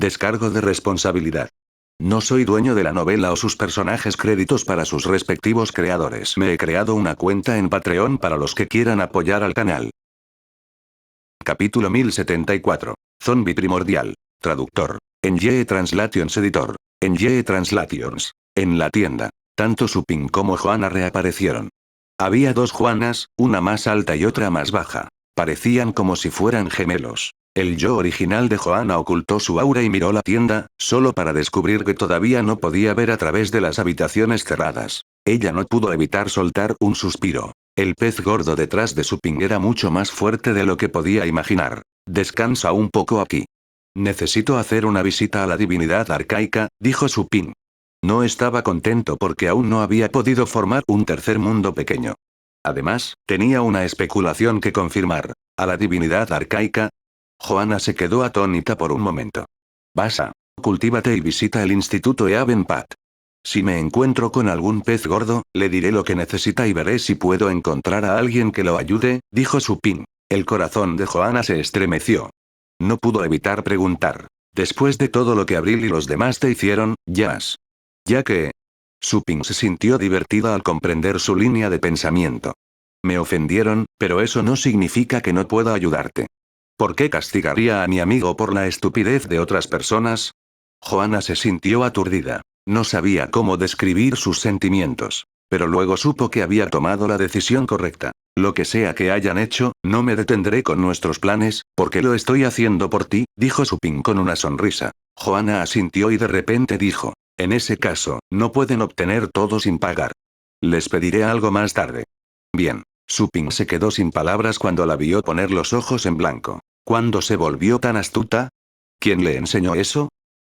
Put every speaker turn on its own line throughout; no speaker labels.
Descargo de responsabilidad. No soy dueño de la novela o sus personajes, créditos para sus respectivos creadores. Me he creado una cuenta en Patreon para los que quieran apoyar al canal. Capítulo 1074. Zombie primordial. Traductor. En Ye Translations Editor. En Ye Translations. En la tienda. Tanto Supin como Joanna reaparecieron. Había dos Juanas, una más alta y otra más baja. Parecían como si fueran gemelos. El yo original de Joanna ocultó su aura y miró la tienda, solo para descubrir que todavía no podía ver a través de las habitaciones cerradas. Ella no pudo evitar soltar un suspiro. El pez gordo detrás de Supin era mucho más fuerte de lo que podía imaginar. Descansa un poco aquí. Necesito hacer una visita a la divinidad arcaica, dijo Supin. No estaba contento porque aún no había podido formar un tercer mundo pequeño. Además, tenía una especulación que confirmar. ¿A la divinidad arcaica? Joanna se quedó atónita por un momento. Basa, cultívate y visita el Instituto Eavenpat. Si me encuentro con algún pez gordo, le diré lo que necesita y veré si puedo encontrar a alguien que lo ayude, dijo Supin. El corazón de Joanna se estremeció. No pudo evitar preguntar. Después de todo lo que Abril y los demás te hicieron, Jazz. ¿Ya que? Supin se sintió divertida al comprender su línea de pensamiento. Me ofendieron, pero eso no significa que no pueda ayudarte. ¿Por qué castigaría a mi amigo por la estupidez de otras personas? Joanna se sintió aturdida. No sabía cómo describir sus sentimientos. Pero luego supo que había tomado la decisión correcta. Lo que sea que hayan hecho, no me detendré con nuestros planes, porque lo estoy haciendo por ti, dijo Supin con una sonrisa. Joanna asintió y de repente dijo. En ese caso, no pueden obtener todo sin pagar. Les pediré algo más tarde. Bien. Supin se quedó sin palabras cuando la vio poner los ojos en blanco. ¿Cuándo se volvió tan astuta? ¿Quién le enseñó eso?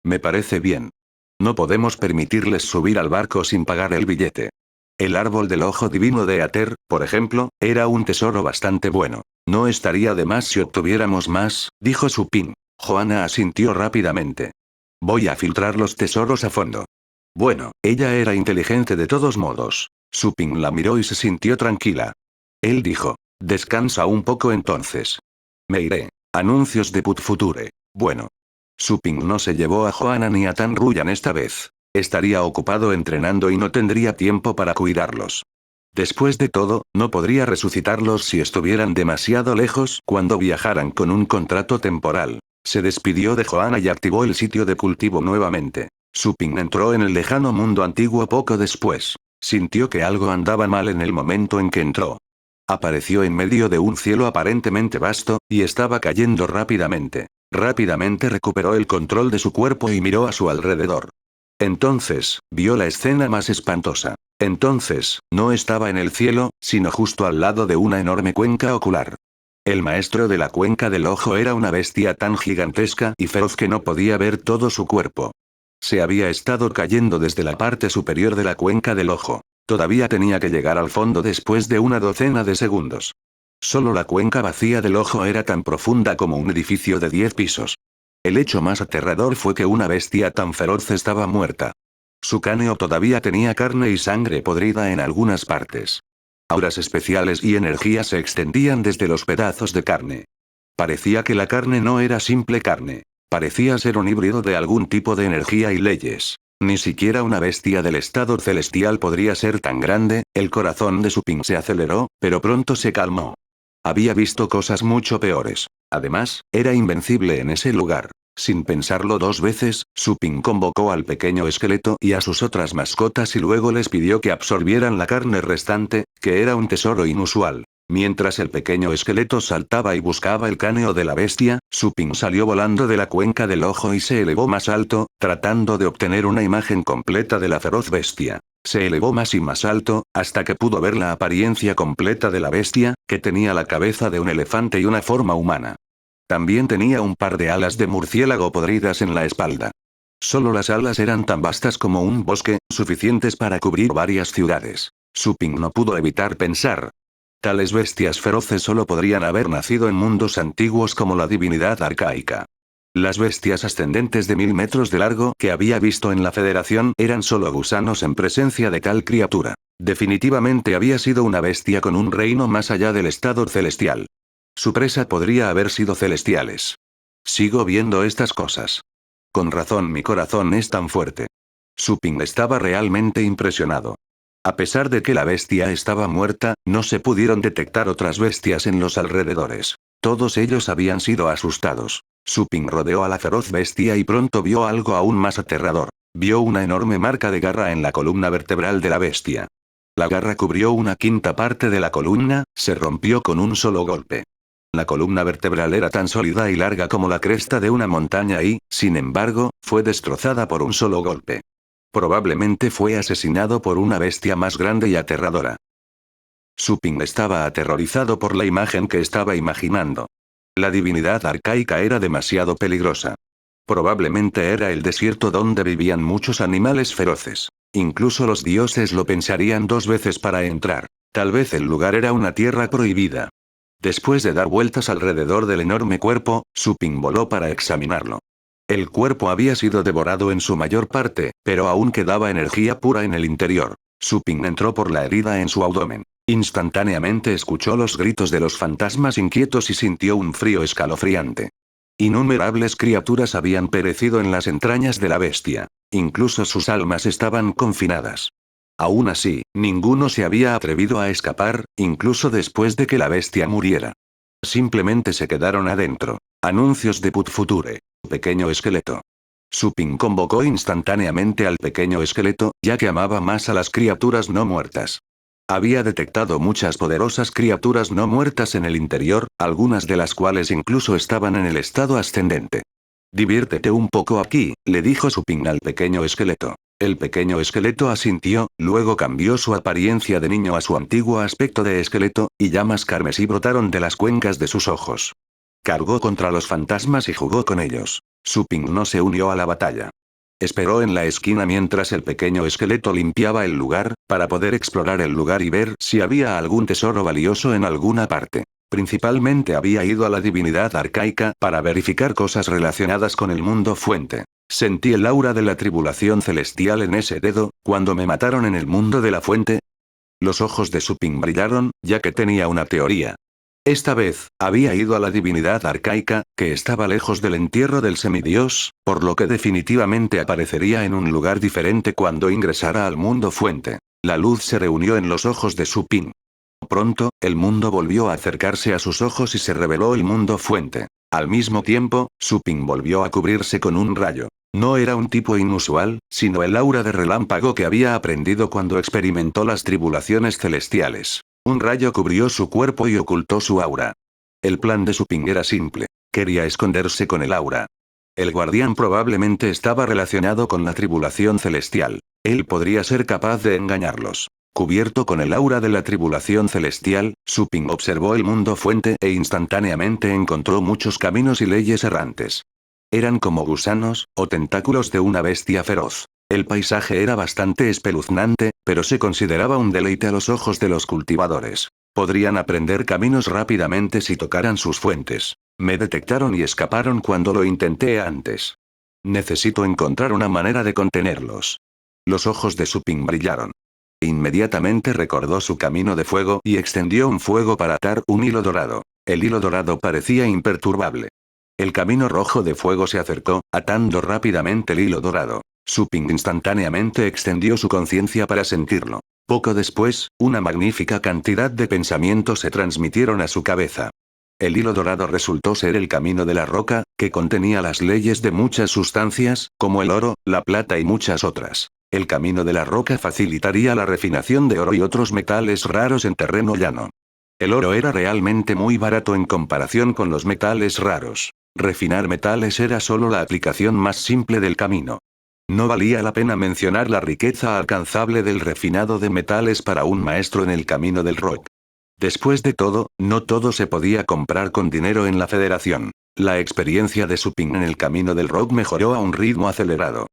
Me parece bien. No podemos permitirles subir al barco sin pagar el billete. El árbol del ojo divino de Ater, por ejemplo, era un tesoro bastante bueno. No estaría de más si obtuviéramos más, dijo Supin. Joanna asintió rápidamente. Voy a filtrar los tesoros a fondo. Bueno, ella era inteligente de todos modos. Supin la miró y se sintió tranquila. Él dijo. Descansa un poco entonces. Me iré. Anuncios de Put Future. Bueno. Supin no se llevó a Joanna ni a Tan Ruyan esta vez. Estaría ocupado entrenando y no tendría tiempo para cuidarlos. Después de todo, no podría resucitarlos si estuvieran demasiado lejos cuando viajaran con un contrato temporal. Se despidió de Joanna y activó el sitio de cultivo nuevamente. Supin entró en el lejano mundo antiguo poco después. Sintió que algo andaba mal en el momento en que entró. Apareció en medio de un cielo aparentemente vasto, y estaba cayendo rápidamente. Rápidamente recuperó el control de su cuerpo y miró a su alrededor. Entonces, vio la escena más espantosa. Entonces, no estaba en el cielo, sino justo al lado de una enorme cuenca ocular. El maestro de la cuenca del ojo era una bestia tan gigantesca y feroz que no podía ver todo su cuerpo. Se había estado cayendo desde la parte superior de la cuenca del ojo. Todavía tenía que llegar al fondo después de una docena de segundos. Solo la cuenca vacía del ojo era tan profunda como un edificio de 10 pisos. El hecho más aterrador fue que una bestia tan feroz estaba muerta. Su cráneo todavía tenía carne y sangre podrida en algunas partes. Auras especiales y energía se extendían desde los pedazos de carne. Parecía que la carne no era simple carne. Parecía ser un híbrido de algún tipo de energía y leyes. Ni siquiera una bestia del estado celestial podría ser tan grande. El corazón de Supin se aceleró, pero pronto se calmó. Había visto cosas mucho peores. Además, era invencible en ese lugar. Sin pensarlo dos veces, Supin convocó al pequeño esqueleto y a sus otras mascotas y luego les pidió que absorbieran la carne restante, que era un tesoro inusual. Mientras el pequeño esqueleto saltaba y buscaba el cráneo de la bestia, Supin salió volando de la cuenca del ojo y se elevó más alto, tratando de obtener una imagen completa de la feroz bestia. Se elevó más y más alto, hasta que pudo ver la apariencia completa de la bestia, que tenía la cabeza de un elefante y una forma humana. También tenía un par de alas de murciélago podridas en la espalda. Solo las alas eran tan vastas como un bosque, suficientes para cubrir varias ciudades. Supin no pudo evitar pensar. Tales bestias feroces solo podrían haber nacido en mundos antiguos como la divinidad arcaica. Las bestias ascendentes de 1000 metros de largo que había visto en la Federación eran solo gusanos en presencia de tal criatura. Definitivamente había sido una bestia con un reino más allá del estado celestial. Su presa podría haber sido celestiales. Sigo viendo estas cosas. Con razón mi corazón es tan fuerte. Su Ping estaba realmente impresionado. A pesar de que la bestia estaba muerta, no se pudieron detectar otras bestias en los alrededores. Todos ellos habían sido asustados. Su Ping rodeó a la feroz bestia y pronto vio algo aún más aterrador. Vio una enorme marca de garra en la columna vertebral de la bestia. La garra cubrió una quinta parte de la columna, se rompió con un solo golpe. La columna vertebral era tan sólida y larga como la cresta de una montaña y, sin embargo, fue destrozada por un solo golpe. Probablemente fue asesinado por una bestia más grande y aterradora. Su Ping estaba aterrorizado por la imagen que estaba imaginando. La divinidad arcaica era demasiado peligrosa. Probablemente era el desierto donde vivían muchos animales feroces. Incluso los dioses lo pensarían dos veces para entrar. Tal vez el lugar era una tierra prohibida. Después de dar vueltas alrededor del enorme cuerpo, Su Ping voló para examinarlo. El cuerpo había sido devorado en su mayor parte, pero aún quedaba energía pura en el interior. Su Ping entró por la herida en su abdomen. Instantáneamente escuchó los gritos de los fantasmas inquietos y sintió un frío escalofriante. Innumerables criaturas habían perecido en las entrañas de la bestia. Incluso sus almas estaban confinadas. Aún así, ninguno se había atrevido a escapar, incluso después de que la bestia muriera. Simplemente se quedaron adentro. Anuncios de Put Future. Pequeño esqueleto. Su Ping convocó instantáneamente al pequeño esqueleto, ya que amaba más a las criaturas no muertas. Había detectado muchas poderosas criaturas no muertas en el interior, algunas de las cuales incluso estaban en el estado ascendente. Diviértete un poco aquí, le dijo Su Ping al pequeño esqueleto. El pequeño esqueleto asintió, luego cambió su apariencia de niño a su antiguo aspecto de esqueleto, y llamas carmesí brotaron de las cuencas de sus ojos. Cargó contra los fantasmas y jugó con ellos. Su Ping no se unió a la batalla. Esperó en la esquina mientras el pequeño esqueleto limpiaba el lugar, para poder explorar el lugar y ver si había algún tesoro valioso en alguna parte. Principalmente había ido a la divinidad arcaica para verificar cosas relacionadas con el mundo fuente. Sentí el aura de la tribulación celestial en ese dedo, cuando me mataron en el mundo de la fuente. Los ojos de Su Ping brillaron, ya que tenía una teoría. Esta vez, había ido a la divinidad arcaica, que estaba lejos del entierro del semidios, por lo que definitivamente aparecería en un lugar diferente cuando ingresara al mundo fuente. La luz se reunió en los ojos de Su Ping. Pronto, el mundo volvió a acercarse a sus ojos y se reveló el mundo fuente. Al mismo tiempo, Su Ping volvió a cubrirse con un rayo. No era un tipo inusual, sino el aura de relámpago que había aprendido cuando experimentó las tribulaciones celestiales. Un rayo cubrió su cuerpo y ocultó su aura. El plan de Su Ping era simple. Quería esconderse con el aura. El guardián probablemente estaba relacionado con la tribulación celestial. Él podría ser capaz de engañarlos. Cubierto con el aura de la tribulación celestial, Su Ping observó el mundo fuente e instantáneamente encontró muchos caminos y leyes errantes. Eran como gusanos, o tentáculos de una bestia feroz. El paisaje era bastante espeluznante, pero se consideraba un deleite a los ojos de los cultivadores. Podrían aprender caminos rápidamente si tocaran sus fuentes. Me detectaron y escaparon cuando lo intenté antes. Necesito encontrar una manera de contenerlos. Los ojos de Su Ping brillaron. Inmediatamente recordó su camino de fuego y extendió un fuego para atar un hilo dorado. El hilo dorado parecía imperturbable. El camino rojo de fuego se acercó, atando rápidamente el hilo dorado. Su Ping instantáneamente extendió su conciencia para sentirlo. Poco después, una magnífica cantidad de pensamientos se transmitieron a su cabeza. El hilo dorado resultó ser el camino de la roca, que contenía las leyes de muchas sustancias, como el oro, la plata y muchas otras. El camino de la roca facilitaría la refinación de oro y otros metales raros en terreno llano. El oro era realmente muy barato en comparación con los metales raros. Refinar metales era solo la aplicación más simple del camino. No valía la pena mencionar la riqueza alcanzable del refinado de metales para un maestro en el camino del rock. Después de todo, no todo se podía comprar con dinero en la Federación. La experiencia de Su Ping en el camino del rock mejoró a un ritmo acelerado.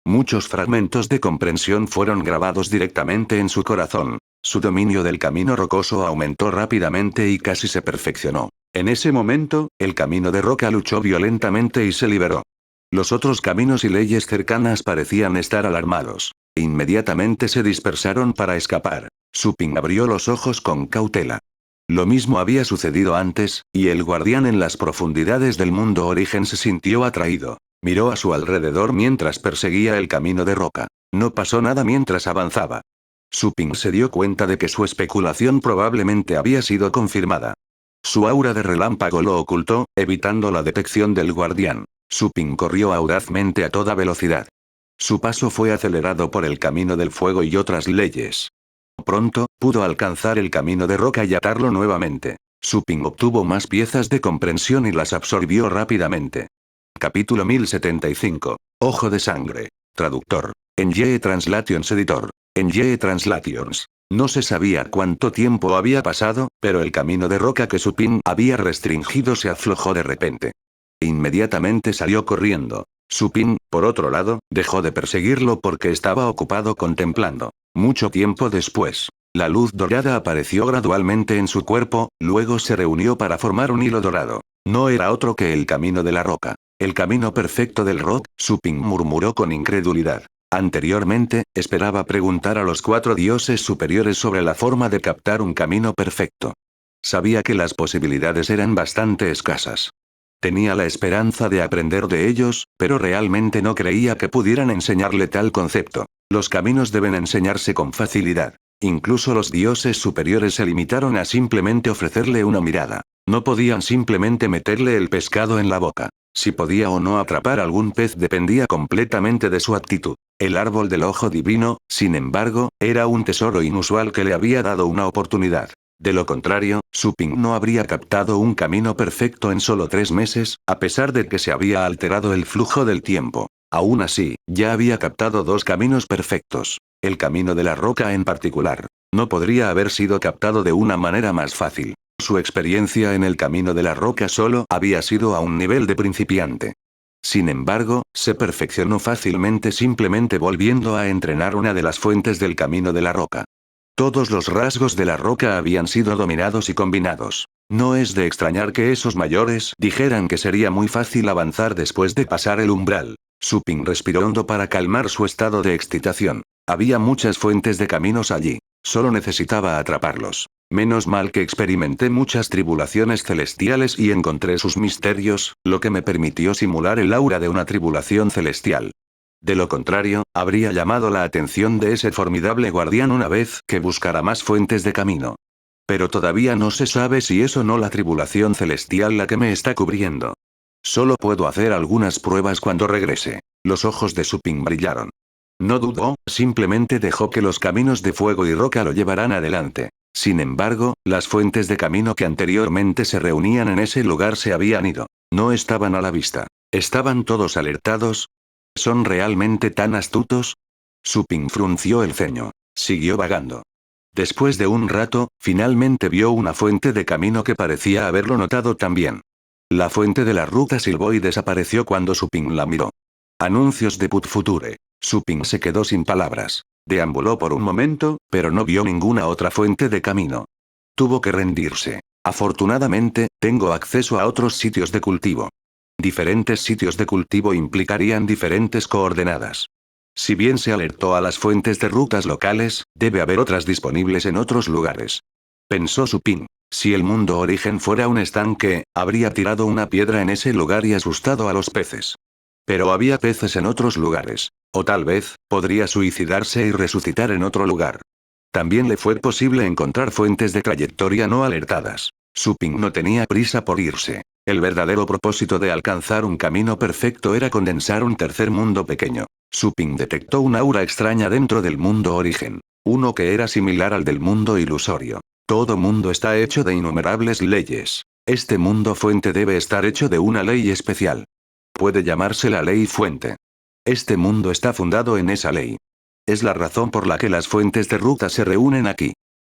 Muchos fragmentos de comprensión fueron grabados directamente en su corazón. Su dominio del camino rocoso aumentó rápidamente y casi se perfeccionó. En ese momento, el camino de roca luchó violentamente y se liberó. Los otros caminos y leyes cercanas parecían estar alarmados. Inmediatamente se dispersaron para escapar. Su Ping abrió los ojos con cautela. Lo mismo había sucedido antes, y el guardián en las profundidades del mundo origen se sintió atraído. Miró a su alrededor mientras perseguía el camino de roca. No pasó nada mientras avanzaba. Suping se dio cuenta de que su especulación probablemente había sido confirmada. Su aura de relámpago lo ocultó, evitando la detección del guardián. Suping corrió audazmente a toda velocidad. Su paso fue acelerado por el camino del fuego y otras leyes. Pronto, pudo alcanzar el camino de roca y atarlo nuevamente. Suping obtuvo más piezas de comprensión y las absorbió rápidamente. Capítulo 1075. Ojo de sangre. Traductor. En Ye Translations Editor. En Ye Translations. No se sabía cuánto tiempo había pasado, pero el camino de roca que Suping había restringido se aflojó de repente. Inmediatamente salió corriendo. Suping, por otro lado, dejó de perseguirlo porque estaba ocupado contemplando. Mucho tiempo después, la luz dorada apareció gradualmente en su cuerpo, luego se reunió para formar un hilo dorado. No era otro que el camino de la roca. El camino perfecto del rock, Suping murmuró con incredulidad. Anteriormente, esperaba preguntar a los 4 dioses superiores sobre la forma de captar un camino perfecto. Sabía que las posibilidades eran bastante escasas. Tenía la esperanza de aprender de ellos, pero realmente no creía que pudieran enseñarle tal concepto. Los caminos deben enseñarse con facilidad. Incluso los dioses superiores se limitaron a simplemente ofrecerle una mirada. No podían simplemente meterle el pescado en la boca. Si podía o no atrapar algún pez dependía completamente de su actitud. El árbol del ojo divino, sin embargo, era un tesoro inusual que le había dado una oportunidad. De lo contrario, Suping no habría captado un camino perfecto en solo 3 meses, a pesar de que se había alterado el flujo del tiempo. Aún así, ya había captado 2 caminos perfectos. El camino de la roca en particular. No podría haber sido captado de una manera más fácil. Su experiencia en el camino de la roca solo había sido a un nivel de principiante. Sin embargo, se perfeccionó fácilmente simplemente volviendo a entrenar una de las fuentes del camino de la roca. Todos los rasgos de la roca habían sido dominados y combinados. No es de extrañar que esos mayores dijeran que sería muy fácil avanzar después de pasar el umbral. Suping respiró hondo para calmar su estado de excitación. Había muchas fuentes de caminos allí. Solo necesitaba atraparlos. Menos mal que experimenté muchas tribulaciones celestiales y encontré sus misterios, lo que me permitió simular el aura de una tribulación celestial. De lo contrario, habría llamado la atención de ese formidable guardián una vez que buscara más fuentes de camino. Pero todavía no se sabe si es o no la tribulación celestial la que me está cubriendo. Solo puedo hacer algunas pruebas cuando regrese. Los ojos de Suping brillaron. No dudó, simplemente dejó que los caminos de fuego y roca lo llevaran adelante. Sin embargo, las fuentes de camino que anteriormente se reunían en ese lugar se habían ido. No estaban a la vista. ¿Estaban todos alertados? ¿Son realmente tan astutos? Suping frunció el ceño. Siguió vagando. Después de un rato, finalmente vio una fuente de camino que parecía haberlo notado también. La fuente de la ruta silbó y desapareció cuando Suping la miró. Anuncios de Put Future. Suping se quedó sin palabras. Deambuló por un momento, pero no vio ninguna otra fuente de camino. Tuvo que rendirse. Afortunadamente, tengo acceso a otros sitios de cultivo. Diferentes sitios de cultivo implicarían diferentes coordenadas. Si bien se alertó a las fuentes de rutas locales, debe haber otras disponibles en otros lugares. Pensó Suping. Si el mundo origen fuera un estanque, habría tirado una piedra en ese lugar y asustado a los peces. Pero había peces en otros lugares. O tal vez, podría suicidarse y resucitar en otro lugar. También le fue posible encontrar fuentes de trayectoria no alertadas. Suping no tenía prisa por irse. El verdadero propósito de alcanzar un camino perfecto era condensar un tercer mundo pequeño. Suping detectó un aura extraña dentro del mundo origen. Uno que era similar al del mundo ilusorio. Todo mundo está hecho de innumerables leyes. Este mundo fuente debe estar hecho de una ley especial. Puede llamarse la ley fuente. Este mundo está fundado en esa ley. Es la razón por la que las fuentes de ruta se reúnen aquí.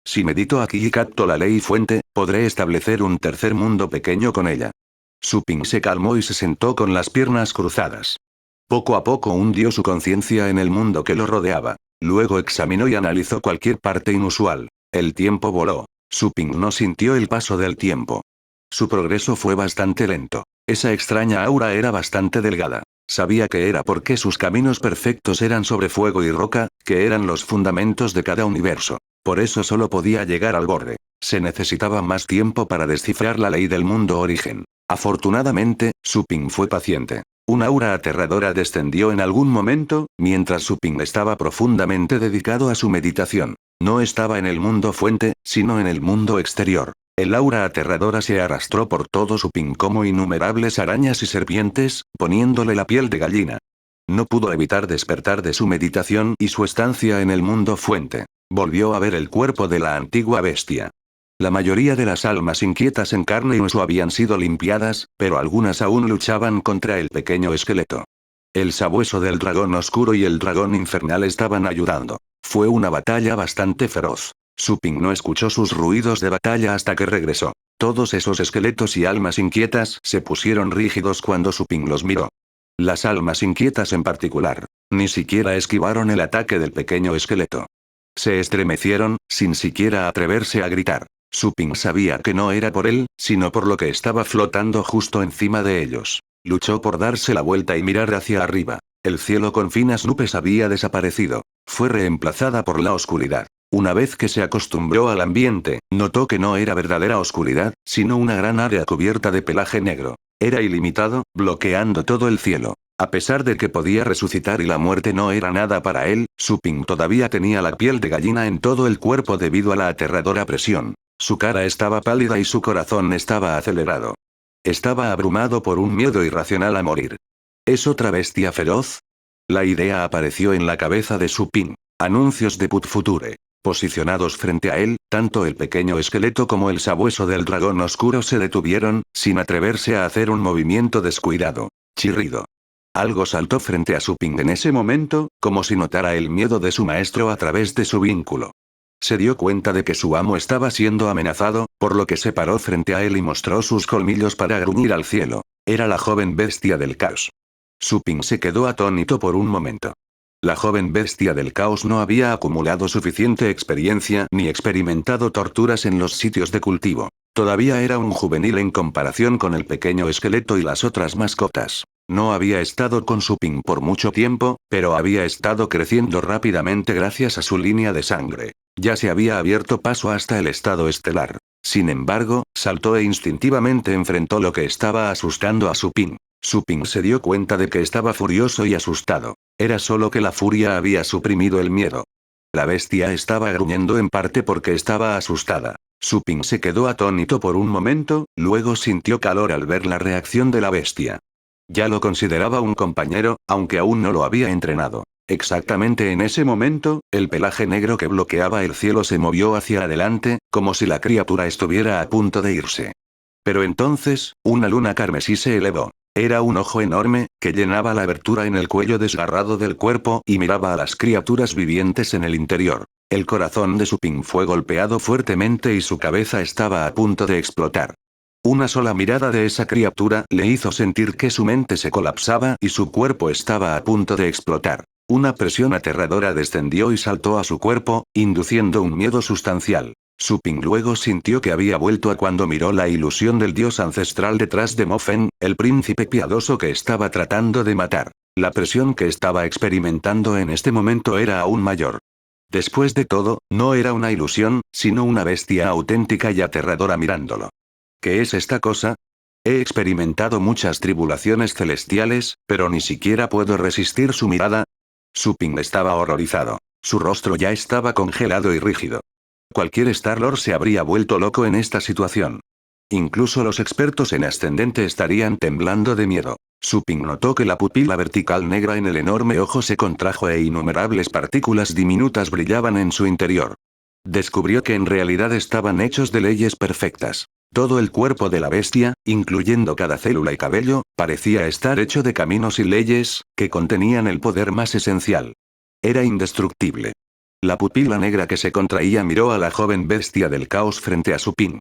Si medito aquí y capto la ley fuente, podré establecer un tercer mundo pequeño con ella. Suping se calmó y se sentó con las piernas cruzadas. Poco a poco hundió su conciencia en el mundo que lo rodeaba. Luego examinó y analizó cualquier parte inusual. El tiempo voló. Suping no sintió el paso del tiempo. Su progreso fue bastante lento. Esa extraña aura era bastante delgada. Sabía que era porque sus caminos perfectos eran sobre fuego y roca, que eran los fundamentos de cada universo. Por eso solo podía llegar al borde. Se necesitaba más tiempo para descifrar la ley del mundo origen. Afortunadamente, Suping fue paciente. Un aura aterradora descendió en algún momento, mientras Su Ping estaba profundamente dedicado a su meditación. No estaba en el mundo fuente, sino en el mundo exterior. El aura aterradora se arrastró por todo Su Ping como innumerables arañas y serpientes, poniéndole la piel de gallina. No pudo evitar despertar de su meditación y su estancia en el mundo fuente. Volvió a ver el cuerpo de la antigua bestia. La mayoría de las almas inquietas en carne y hueso habían sido limpiadas, pero algunas aún luchaban contra el pequeño esqueleto. El sabueso del dragón oscuro y el dragón infernal estaban ayudando. Fue una batalla bastante feroz. Su Ping no escuchó sus ruidos de batalla hasta que regresó. Todos esos esqueletos y almas inquietas se pusieron rígidos cuando Su Ping los miró. Las almas inquietas en particular. Ni siquiera esquivaron el ataque del pequeño esqueleto. Se estremecieron, sin siquiera atreverse a gritar. Su Ping sabía que no era por él, sino por lo que estaba flotando justo encima de ellos. Luchó por darse la vuelta y mirar hacia arriba. El cielo con finas nubes había desaparecido. Fue reemplazada por la oscuridad. Una vez que se acostumbró al ambiente, notó que no era verdadera oscuridad, sino una gran área cubierta de pelaje negro. Era ilimitado, bloqueando todo el cielo. A pesar de que podía resucitar y la muerte no era nada para él, Su Ping todavía tenía la piel de gallina en todo el cuerpo debido a la aterradora presión. Su cara estaba pálida y su corazón estaba acelerado. Estaba abrumado por un miedo irracional a morir. ¿Es otra bestia feroz? La idea apareció en la cabeza de Su Ping. Anuncios de Put Future. Posicionados frente a él, tanto el pequeño esqueleto como el sabueso del dragón oscuro se detuvieron, sin atreverse a hacer un movimiento descuidado. Chirrido. Algo saltó frente a Su Ping en ese momento, como si notara el miedo de su maestro a través de su vínculo. Se dio cuenta de que su amo estaba siendo amenazado, por lo que se paró frente a él y mostró sus colmillos para gruñir al cielo. Era la joven bestia del caos. Su Ping se quedó atónito por un momento. La joven bestia del caos no había acumulado suficiente experiencia ni experimentado torturas en los sitios de cultivo. Todavía era un juvenil en comparación con el pequeño esqueleto y las otras mascotas. No había estado con Su Ping por mucho tiempo, pero había estado creciendo rápidamente gracias a su línea de sangre. Ya se había abierto paso hasta el estado estelar. Sin embargo, saltó e instintivamente enfrentó lo que estaba asustando a Su Ping. Su Ping se dio cuenta de que estaba furioso y asustado. Era solo que la furia había suprimido el miedo. La bestia estaba gruñendo en parte porque estaba asustada. Su Ping se quedó atónito por un momento, luego sintió calor al ver la reacción de la bestia. Ya lo consideraba un compañero, aunque aún no lo había entrenado. Exactamente en ese momento, el pelaje negro que bloqueaba el cielo se movió hacia adelante, como si la criatura estuviera a punto de irse. Pero entonces, una luna carmesí se elevó. Era un ojo enorme, que llenaba la abertura en el cuello desgarrado del cuerpo y miraba a las criaturas vivientes en el interior. El corazón de Su Ping fue golpeado fuertemente y su cabeza estaba a punto de explotar. Una sola mirada de esa criatura le hizo sentir que su mente se colapsaba y su cuerpo estaba a punto de explotar. Una presión aterradora descendió y saltó a su cuerpo, induciendo un miedo sustancial. Su Ping luego sintió que había vuelto a cuando miró la ilusión del dios ancestral detrás de Mo Fen, el príncipe piadoso que estaba tratando de matar. La presión que estaba experimentando en este momento era aún mayor. Después de todo, no era una ilusión, sino una bestia auténtica y aterradora mirándolo. ¿Qué es esta cosa? He experimentado muchas tribulaciones celestiales, pero ni siquiera puedo resistir su mirada. Su Ping estaba horrorizado. Su rostro ya estaba congelado y rígido. Cualquier Star-Lord se habría vuelto loco en esta situación. Incluso los expertos en ascendente estarían temblando de miedo. Su Ping notó que la pupila vertical negra en el enorme ojo se contrajo e innumerables partículas diminutas brillaban en su interior. Descubrió que en realidad estaban hechos de leyes perfectas. Todo el cuerpo de la bestia, incluyendo cada célula y cabello, parecía estar hecho de caminos y leyes, que contenían el poder más esencial. Era indestructible. La pupila negra que se contraía miró a la joven bestia del caos frente a Su Ping.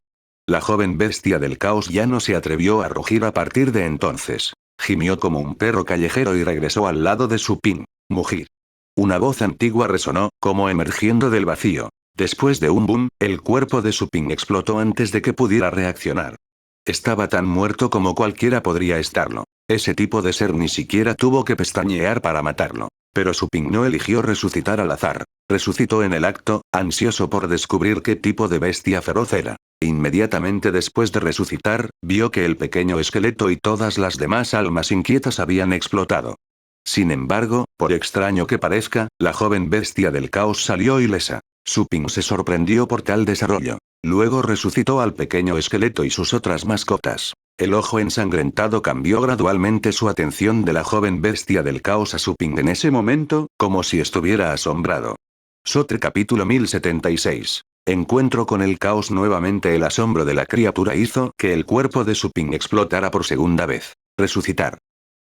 La joven bestia del caos ya no se atrevió a rugir a partir de entonces. Gimió como un perro callejero y regresó al lado de Su Ping. Mugir. Una voz antigua resonó, como emergiendo del vacío. Después de un boom, el cuerpo de Su Ping explotó antes de que pudiera reaccionar. Estaba tan muerto como cualquiera podría estarlo. Ese tipo de ser ni siquiera tuvo que pestañear para matarlo. Pero Suping no eligió resucitar al azar. Resucitó en el acto, ansioso por descubrir qué tipo de bestia feroz era. Inmediatamente después de resucitar, vio que el pequeño esqueleto y todas las demás almas inquietas habían explotado. Sin embargo, por extraño que parezca, la joven bestia del caos salió ilesa. Suping se sorprendió por tal desarrollo. Luego resucitó al pequeño esqueleto y sus otras mascotas. El ojo ensangrentado cambió gradualmente su atención de la joven bestia del caos a Suping en ese momento, como si estuviera asombrado. Sotre capítulo 1076. Encuentro con el caos. Nuevamente el asombro de la criatura hizo que el cuerpo de Suping explotara por segunda vez. Resucitar.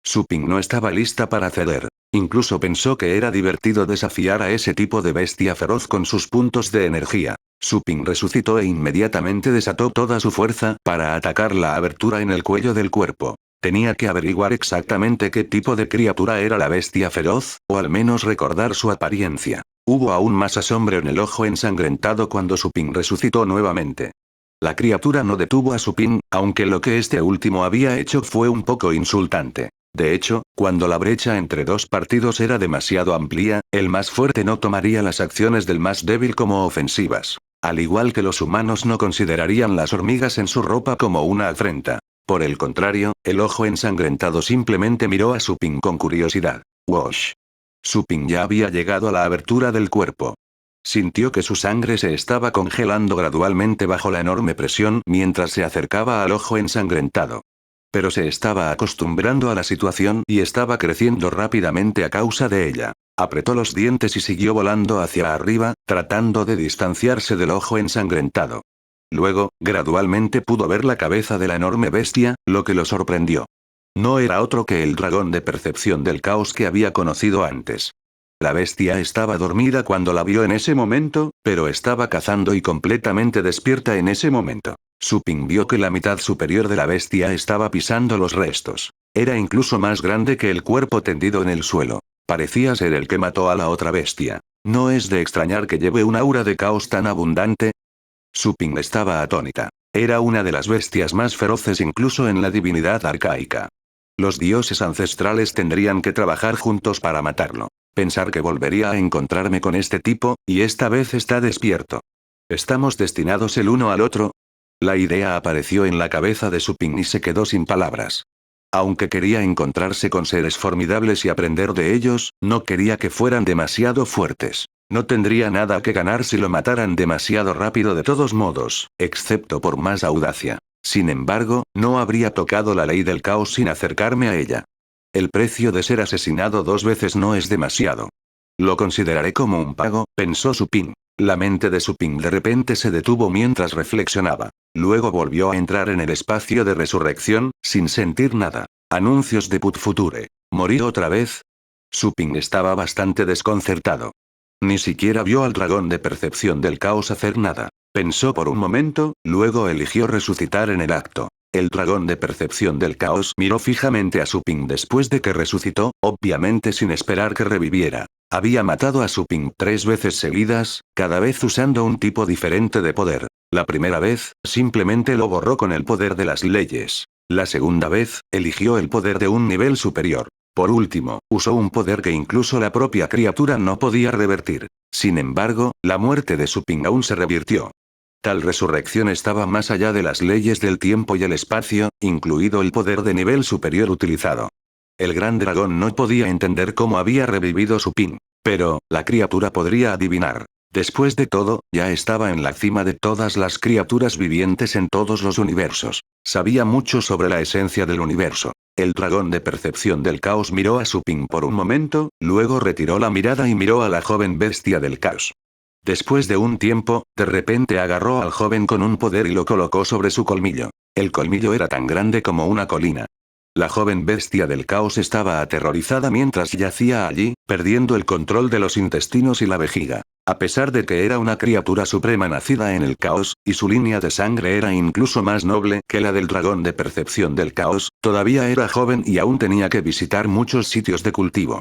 Suping no estaba lista para ceder. Incluso pensó que era divertido desafiar a ese tipo de bestia feroz con sus puntos de energía. Suping resucitó e inmediatamente desató toda su fuerza para atacar la abertura en el cuello del cuerpo. Tenía que averiguar exactamente qué tipo de criatura era la bestia feroz, o al menos recordar su apariencia. Hubo aún más asombro en el ojo ensangrentado cuando Suping resucitó nuevamente. La criatura no detuvo a Suping, aunque lo que este último había hecho fue un poco insultante. De hecho, cuando la brecha entre dos partidos era demasiado amplia, el más fuerte no tomaría las acciones del más débil como ofensivas. Al igual que los humanos no considerarían las hormigas en su ropa como una afrenta. Por el contrario, el ojo ensangrentado simplemente miró a Suping con curiosidad. Wash. Suping ya había llegado a la abertura del cuerpo. Sintió que su sangre se estaba congelando gradualmente bajo la enorme presión mientras se acercaba al ojo ensangrentado. Pero se estaba acostumbrando a la situación y estaba creciendo rápidamente a causa de ella. Apretó los dientes y siguió volando hacia arriba, tratando de distanciarse del ojo ensangrentado. Luego, gradualmente pudo ver la cabeza de la enorme bestia, lo que lo sorprendió. No era otro que el dragón de percepción del caos que había conocido antes. La bestia estaba dormida cuando la vio en ese momento, pero estaba cazando y completamente despierta en ese momento. Suping vio que la mitad superior de la bestia estaba pisando los restos. Era incluso más grande que el cuerpo tendido en el suelo. Parecía ser el que mató a la otra bestia. ¿No es de extrañar que lleve un aura de caos tan abundante? Suping estaba atónita. Era una de las bestias más feroces incluso en la divinidad arcaica. Los dioses ancestrales tendrían que trabajar juntos para matarlo. Pensar que volvería a encontrarme con este tipo, y esta vez está despierto. ¿Estamos destinados el uno al otro? La idea apareció en la cabeza de Suping y se quedó sin palabras. Aunque quería encontrarse con seres formidables y aprender de ellos, no quería que fueran demasiado fuertes. No tendría nada que ganar si lo mataran demasiado rápido de todos modos, excepto por más audacia. Sin embargo, no habría tocado la ley del caos sin acercarme a ella. El precio de ser asesinado 2 veces no es demasiado. Lo consideraré como un pago, pensó Suping. La mente de Suping de repente se detuvo mientras reflexionaba. Luego volvió a entrar en el espacio de resurrección, sin sentir nada. Anuncios de Put Future. ¿Morir otra vez? Suping estaba bastante desconcertado. Ni siquiera vio al dragón de percepción del caos hacer nada. Pensó por un momento, luego eligió resucitar en el acto. El dragón de percepción del caos miró fijamente a Suping después de que resucitó, obviamente sin esperar que reviviera. Había matado a Suping 3 veces seguidas, cada vez usando un tipo diferente de poder. La primera vez, simplemente lo borró con el poder de las leyes. La segunda vez, eligió el poder de un nivel superior. Por último, usó un poder que incluso la propia criatura no podía revertir. Sin embargo, la muerte de Suping aún se revirtió. Tal resurrección estaba más allá de las leyes del tiempo y el espacio, incluido el poder de nivel superior utilizado. El gran dragón no podía entender cómo había revivido Suping. Pero, la criatura podría adivinar. Después de todo, ya estaba en la cima de todas las criaturas vivientes en todos los universos. Sabía mucho sobre la esencia del universo. El dragón de percepción del caos miró a Suping por un momento, luego retiró la mirada y miró a la joven bestia del caos. Después de un tiempo, de repente agarró al joven con un poder y lo colocó sobre su colmillo. El colmillo era tan grande como una colina. La joven bestia del caos estaba aterrorizada mientras yacía allí, perdiendo el control de los intestinos y la vejiga. A pesar de que era una criatura suprema nacida en el caos, y su línea de sangre era incluso más noble que la del dragón de percepción del caos, todavía era joven y aún tenía que visitar muchos sitios de cultivo.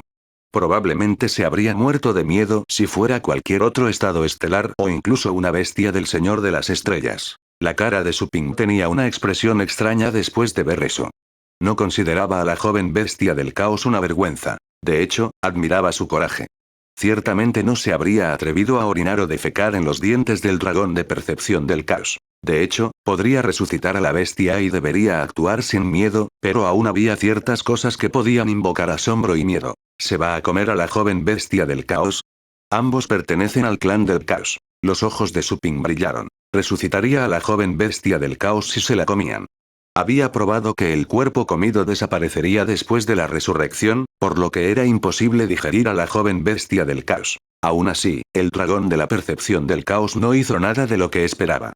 Probablemente se habría muerto de miedo si fuera cualquier otro estado estelar o incluso una bestia del Señor de las Estrellas. La cara de Suping tenía una expresión extraña después de ver eso. No consideraba a la joven bestia del caos una vergüenza. De hecho, admiraba su coraje. Ciertamente no se habría atrevido a orinar o defecar en los dientes del dragón de percepción del caos. De hecho, podría resucitar a la bestia y debería actuar sin miedo, pero aún había ciertas cosas que podían invocar asombro y miedo. ¿Se va a comer a la joven bestia del caos? Ambos pertenecen al clan del caos. Los ojos de Suping brillaron. Resucitaría a la joven bestia del caos si se la comían. Había probado que el cuerpo comido desaparecería después de la resurrección, por lo que era imposible digerir a la joven bestia del caos. Aún así, el dragón de la percepción del caos no hizo nada de lo que esperaba.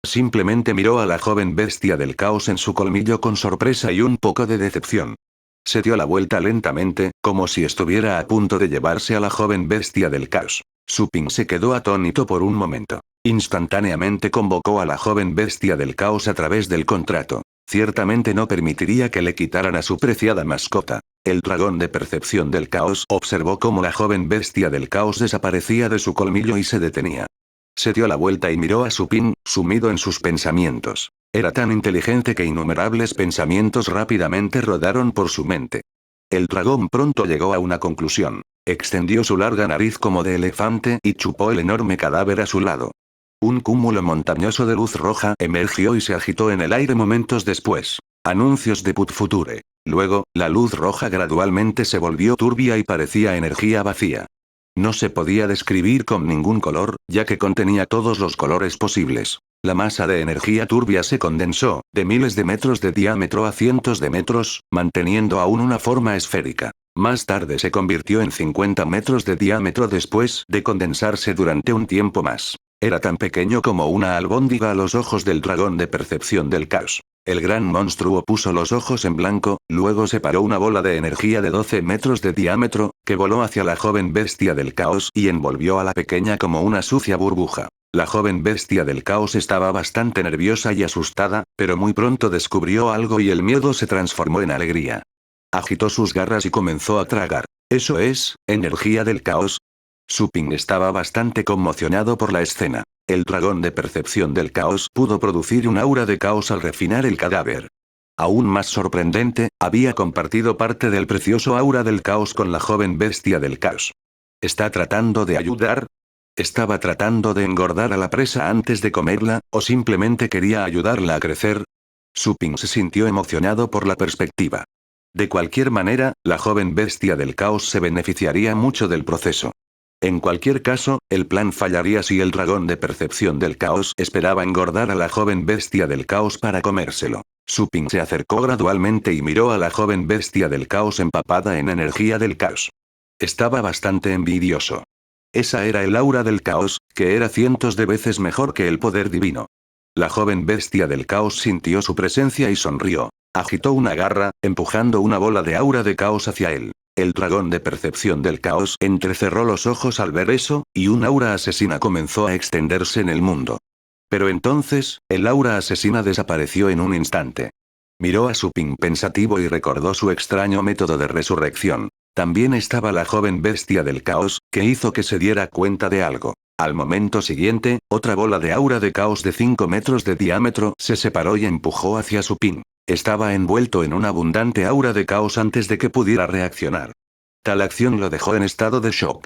Simplemente miró a la joven bestia del caos en su colmillo con sorpresa y un poco de decepción. Se dio la vuelta lentamente, como si estuviera a punto de llevarse a la joven bestia del caos. Suping se quedó atónito por un momento. Instantáneamente convocó a la joven bestia del caos a través del contrato. Ciertamente no permitiría que le quitaran a su preciada mascota. El dragón de percepción del caos observó cómo la joven bestia del caos desaparecía de su colmillo y se detenía. Se dio la vuelta y miró a Suping, sumido en sus pensamientos. Era tan inteligente que innumerables pensamientos rápidamente rodaron por su mente. El dragón pronto llegó a una conclusión. Extendió su larga nariz como de elefante y chupó el enorme cadáver a su lado. Un cúmulo montañoso de luz roja emergió y se agitó en el aire momentos después. Anuncios de Put Future. Luego, la luz roja gradualmente se volvió turbia y parecía energía vacía. No se podía describir con ningún color, ya que contenía todos los colores posibles. La masa de energía turbia se condensó, de miles de metros de diámetro a cientos de metros, manteniendo aún una forma esférica. Más tarde se convirtió en 50 metros de diámetro después de condensarse durante un tiempo más. Era tan pequeño como una albóndiga a los ojos del dragón de percepción del caos. El gran monstruo puso los ojos en blanco, luego separó una bola de energía de 12 metros de diámetro, que voló hacia la joven bestia del caos y envolvió a la pequeña como una sucia burbuja. La joven bestia del caos estaba bastante nerviosa y asustada, pero muy pronto descubrió algo y el miedo se transformó en alegría. Agitó sus garras y comenzó a tragar. ¿Eso es, energía del caos? Suping estaba bastante conmocionado por la escena. El dragón de percepción del caos pudo producir un aura de caos al refinar el cadáver. Aún más sorprendente, había compartido parte del precioso aura del caos con la joven bestia del caos. ¿Está tratando de ayudar? ¿Estaba tratando de engordar a la presa antes de comerla, o simplemente quería ayudarla a crecer? Suping se sintió emocionado por la perspectiva. De cualquier manera, la joven bestia del caos se beneficiaría mucho del proceso. En cualquier caso, el plan fallaría si el dragón de percepción del caos esperaba engordar a la joven bestia del caos para comérselo. Suping se acercó gradualmente y miró a la joven bestia del caos empapada en energía del caos. Estaba bastante envidioso. Esa era el aura del caos, que era cientos de veces mejor que el poder divino. La joven bestia del caos sintió su presencia y sonrió. Agitó una garra, empujando una bola de aura de caos hacia él. El dragón de percepción del caos entrecerró los ojos al ver eso, y un aura asesina comenzó a extenderse en el mundo. Pero entonces, el aura asesina desapareció en un instante. Miró a Suping pensativo y recordó su extraño método de resurrección. También estaba la joven bestia del caos, que hizo que se diera cuenta de algo. Al momento siguiente, otra bola de aura de caos de 5 metros de diámetro se separó y empujó hacia Suping. Estaba envuelto en una abundante aura de caos antes de que pudiera reaccionar. Tal acción lo dejó en estado de shock.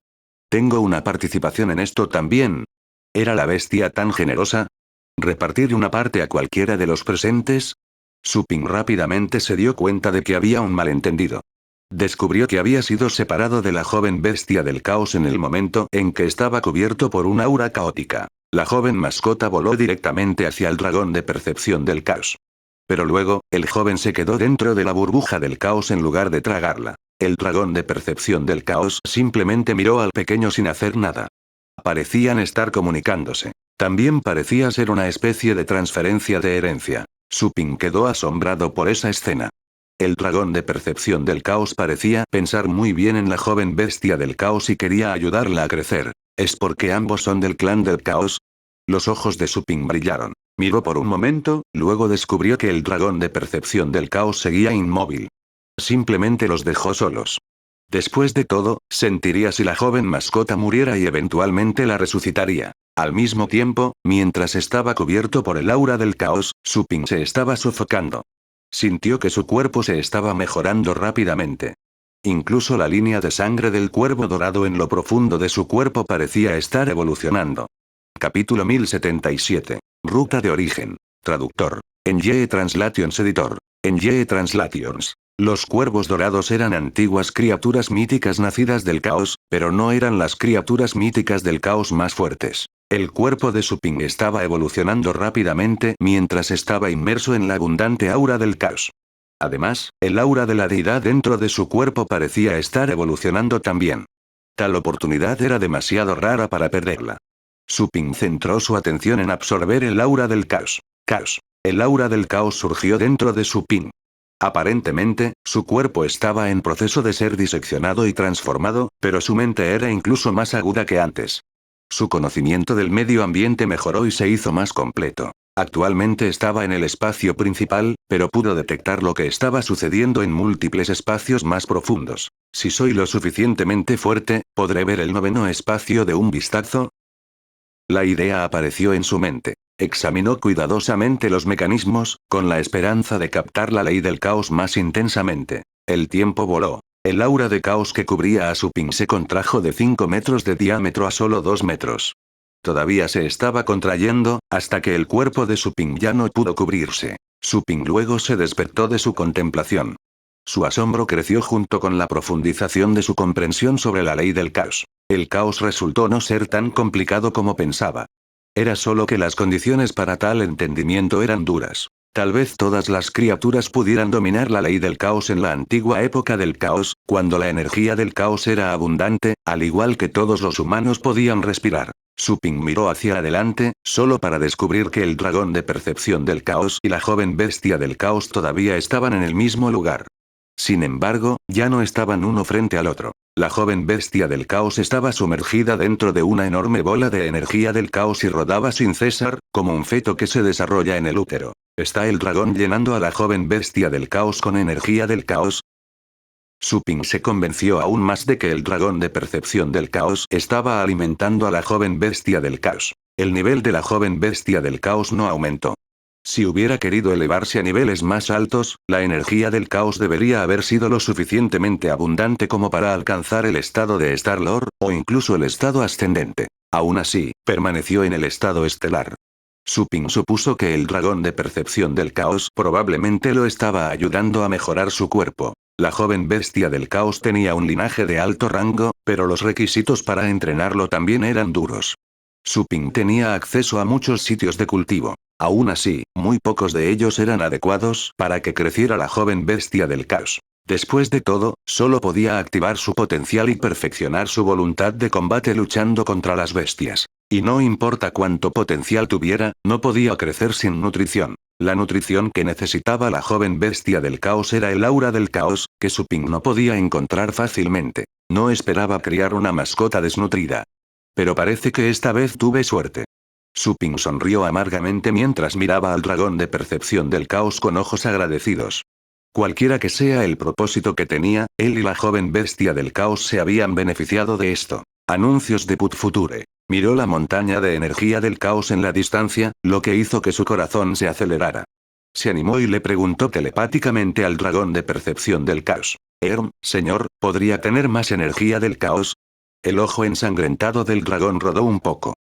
¿Tengo una participación en esto también? ¿Era la bestia tan generosa? ¿Repartir una parte a cualquiera de los presentes? Suping rápidamente se dio cuenta de que había un malentendido. Descubrió que había sido separado de la joven bestia del caos en el momento en que estaba cubierto por una aura caótica. La joven mascota voló directamente hacia el dragón de percepción del caos. Pero luego, el joven se quedó dentro de la burbuja del caos en lugar de tragarla. El dragón de percepción del caos simplemente miró al pequeño sin hacer nada. Parecían estar comunicándose. También parecía ser una especie de transferencia de herencia. Suping quedó asombrado por esa escena. El dragón de percepción del caos parecía pensar muy bien en la joven bestia del caos y quería ayudarla a crecer. ¿Es porque ambos son del clan del caos? Los ojos de Suping brillaron. Miró por un momento, luego descubrió que el dragón de percepción del caos seguía inmóvil. Simplemente los dejó solos. Después de todo, sentiría si la joven mascota muriera y eventualmente la resucitaría. Al mismo tiempo, mientras estaba cubierto por el aura del caos, Suping se estaba sofocando. Sintió que su cuerpo se estaba mejorando rápidamente. Incluso la línea de sangre del cuervo dorado en lo profundo de su cuerpo parecía estar evolucionando. Capítulo 1077. Ruta de origen. Traductor. NYE Translations Editor. NYE Translations. Los cuervos dorados eran antiguas criaturas míticas nacidas del caos, pero no eran las criaturas míticas del caos más fuertes. El cuerpo de Suping estaba evolucionando rápidamente mientras estaba inmerso en la abundante aura del caos. Además, el aura de la deidad dentro de su cuerpo parecía estar evolucionando también. Tal oportunidad era demasiado rara para perderla. Suping centró su atención en absorber el aura del caos. Caos. El aura del caos surgió dentro de Suping. Aparentemente, su cuerpo estaba en proceso de ser diseccionado y transformado, pero su mente era incluso más aguda que antes. Su conocimiento del medio ambiente mejoró y se hizo más completo. Actualmente estaba en el espacio principal, pero pudo detectar lo que estaba sucediendo en múltiples espacios más profundos. Si soy lo suficientemente fuerte, ¿podré ver el noveno espacio de un vistazo? La idea apareció en su mente. Examinó cuidadosamente los mecanismos, con la esperanza de captar la ley del caos más intensamente. El tiempo voló. El aura de caos que cubría a Suping se contrajo de 5 metros de diámetro a solo 2 metros. Todavía se estaba contrayendo, hasta que el cuerpo de Suping ya no pudo cubrirse. Suping luego se despertó de su contemplación. Su asombro creció junto con la profundización de su comprensión sobre la ley del caos. El caos resultó no ser tan complicado como pensaba. Era solo que las condiciones para tal entendimiento eran duras. Tal vez todas las criaturas pudieran dominar la ley del caos en la antigua época del caos, cuando la energía del caos era abundante, al igual que todos los humanos podían respirar. Suping miró hacia adelante, solo para descubrir que el dragón de percepción del caos y la joven bestia del caos todavía estaban en el mismo lugar. Sin embargo, ya no estaban uno frente al otro. La joven bestia del caos estaba sumergida dentro de una enorme bola de energía del caos y rodaba sin cesar, como un feto que se desarrolla en el útero. ¿Está el dragón llenando a la joven bestia del caos con energía del caos? Suping se convenció aún más de que el dragón de percepción del caos estaba alimentando a la joven bestia del caos. El nivel de la joven bestia del caos no aumentó. Si hubiera querido elevarse a niveles más altos, la energía del caos debería haber sido lo suficientemente abundante como para alcanzar el estado de Star-Lord, o incluso el estado ascendente. Aún así, permaneció en el estado estelar. Suping supuso que el dragón de percepción del caos probablemente lo estaba ayudando a mejorar su cuerpo. La joven bestia del caos tenía un linaje de alto rango, pero los requisitos para entrenarlo también eran duros. Suping tenía acceso a muchos sitios de cultivo. Aún así, muy pocos de ellos eran adecuados para que creciera la joven bestia del caos. Después de todo, solo podía activar su potencial y perfeccionar su voluntad de combate luchando contra las bestias. Y no importa cuánto potencial tuviera, no podía crecer sin nutrición. La nutrición que necesitaba la joven bestia del caos era el aura del caos, que Suping no podía encontrar fácilmente. No esperaba criar una mascota desnutrida. Pero parece que esta vez tuve suerte. Suping sonrió amargamente mientras miraba al dragón de percepción del caos con ojos agradecidos. Cualquiera que sea el propósito que tenía, él y la joven bestia del caos se habían beneficiado de esto. Anuncios de Put Future. Miró la montaña de energía del caos en la distancia, lo que hizo que su corazón se acelerara. Se animó y le preguntó telepáticamente al dragón de percepción del caos. Señor, ¿podría tener más energía del caos? El ojo ensangrentado del dragón rodó un poco.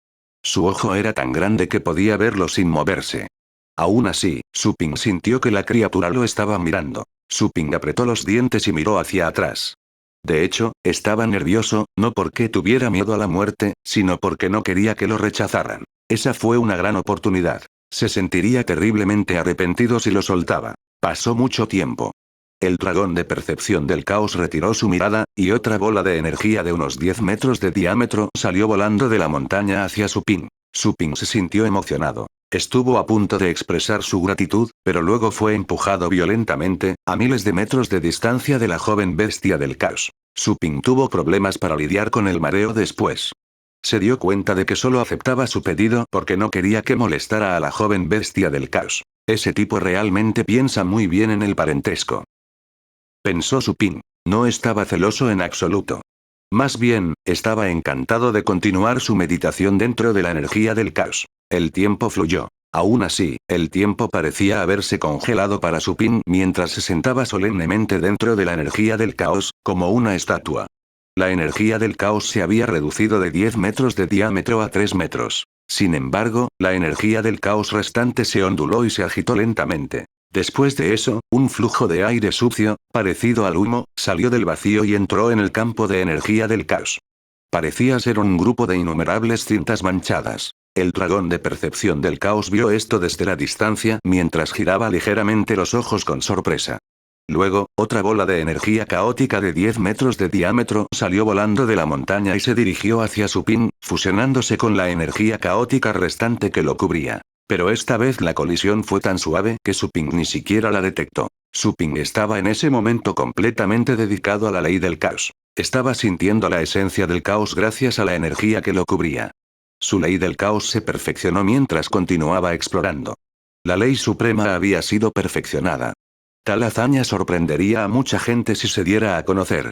Su ojo era tan grande que podía verlo sin moverse. Aún así, Suping sintió que la criatura lo estaba mirando. Suping apretó los dientes y miró hacia atrás. De hecho, estaba nervioso, no porque tuviera miedo a la muerte, sino porque no quería que lo rechazaran. Esa fue una gran oportunidad. Se sentiría terriblemente arrepentido si lo soltaba. Pasó mucho tiempo. El dragón de percepción del caos retiró su mirada, y otra bola de energía de unos 10 metros de diámetro salió volando de la montaña hacia Suping. Suping se sintió emocionado. Estuvo a punto de expresar su gratitud, pero luego fue empujado violentamente, a miles de metros de distancia de la joven bestia del caos. Suping tuvo problemas para lidiar con el mareo después. Se dio cuenta de que solo aceptaba su pedido porque no quería que molestara a la joven bestia del caos. Ese tipo realmente piensa muy bien en el parentesco. Pensó Suping. No estaba celoso en absoluto. Más bien, estaba encantado de continuar su meditación dentro de la energía del caos. El tiempo fluyó. Aún así, el tiempo parecía haberse congelado para Supin mientras se sentaba solemnemente dentro de la energía del caos, como una estatua. La energía del caos se había reducido de 10 metros de diámetro a 3 metros. Sin embargo, la energía del caos restante se onduló y se agitó lentamente. Después de eso, un flujo de aire sucio, parecido al humo, salió del vacío y entró en el campo de energía del caos. Parecía ser un grupo de innumerables cintas manchadas. El dragón de percepción del caos vio esto desde la distancia mientras giraba ligeramente los ojos con sorpresa. Luego, otra bola de energía caótica de 10 metros de diámetro salió volando de la montaña y se dirigió hacia Supin, fusionándose con la energía caótica restante que lo cubría. Pero esta vez la colisión fue tan suave que Supin ni siquiera la detectó. Supin estaba en ese momento completamente dedicado a la ley del caos. Estaba sintiendo la esencia del caos gracias a la energía que lo cubría. Su ley del caos se perfeccionó mientras continuaba explorando. La ley suprema había sido perfeccionada. Tal hazaña sorprendería a mucha gente si se diera a conocer.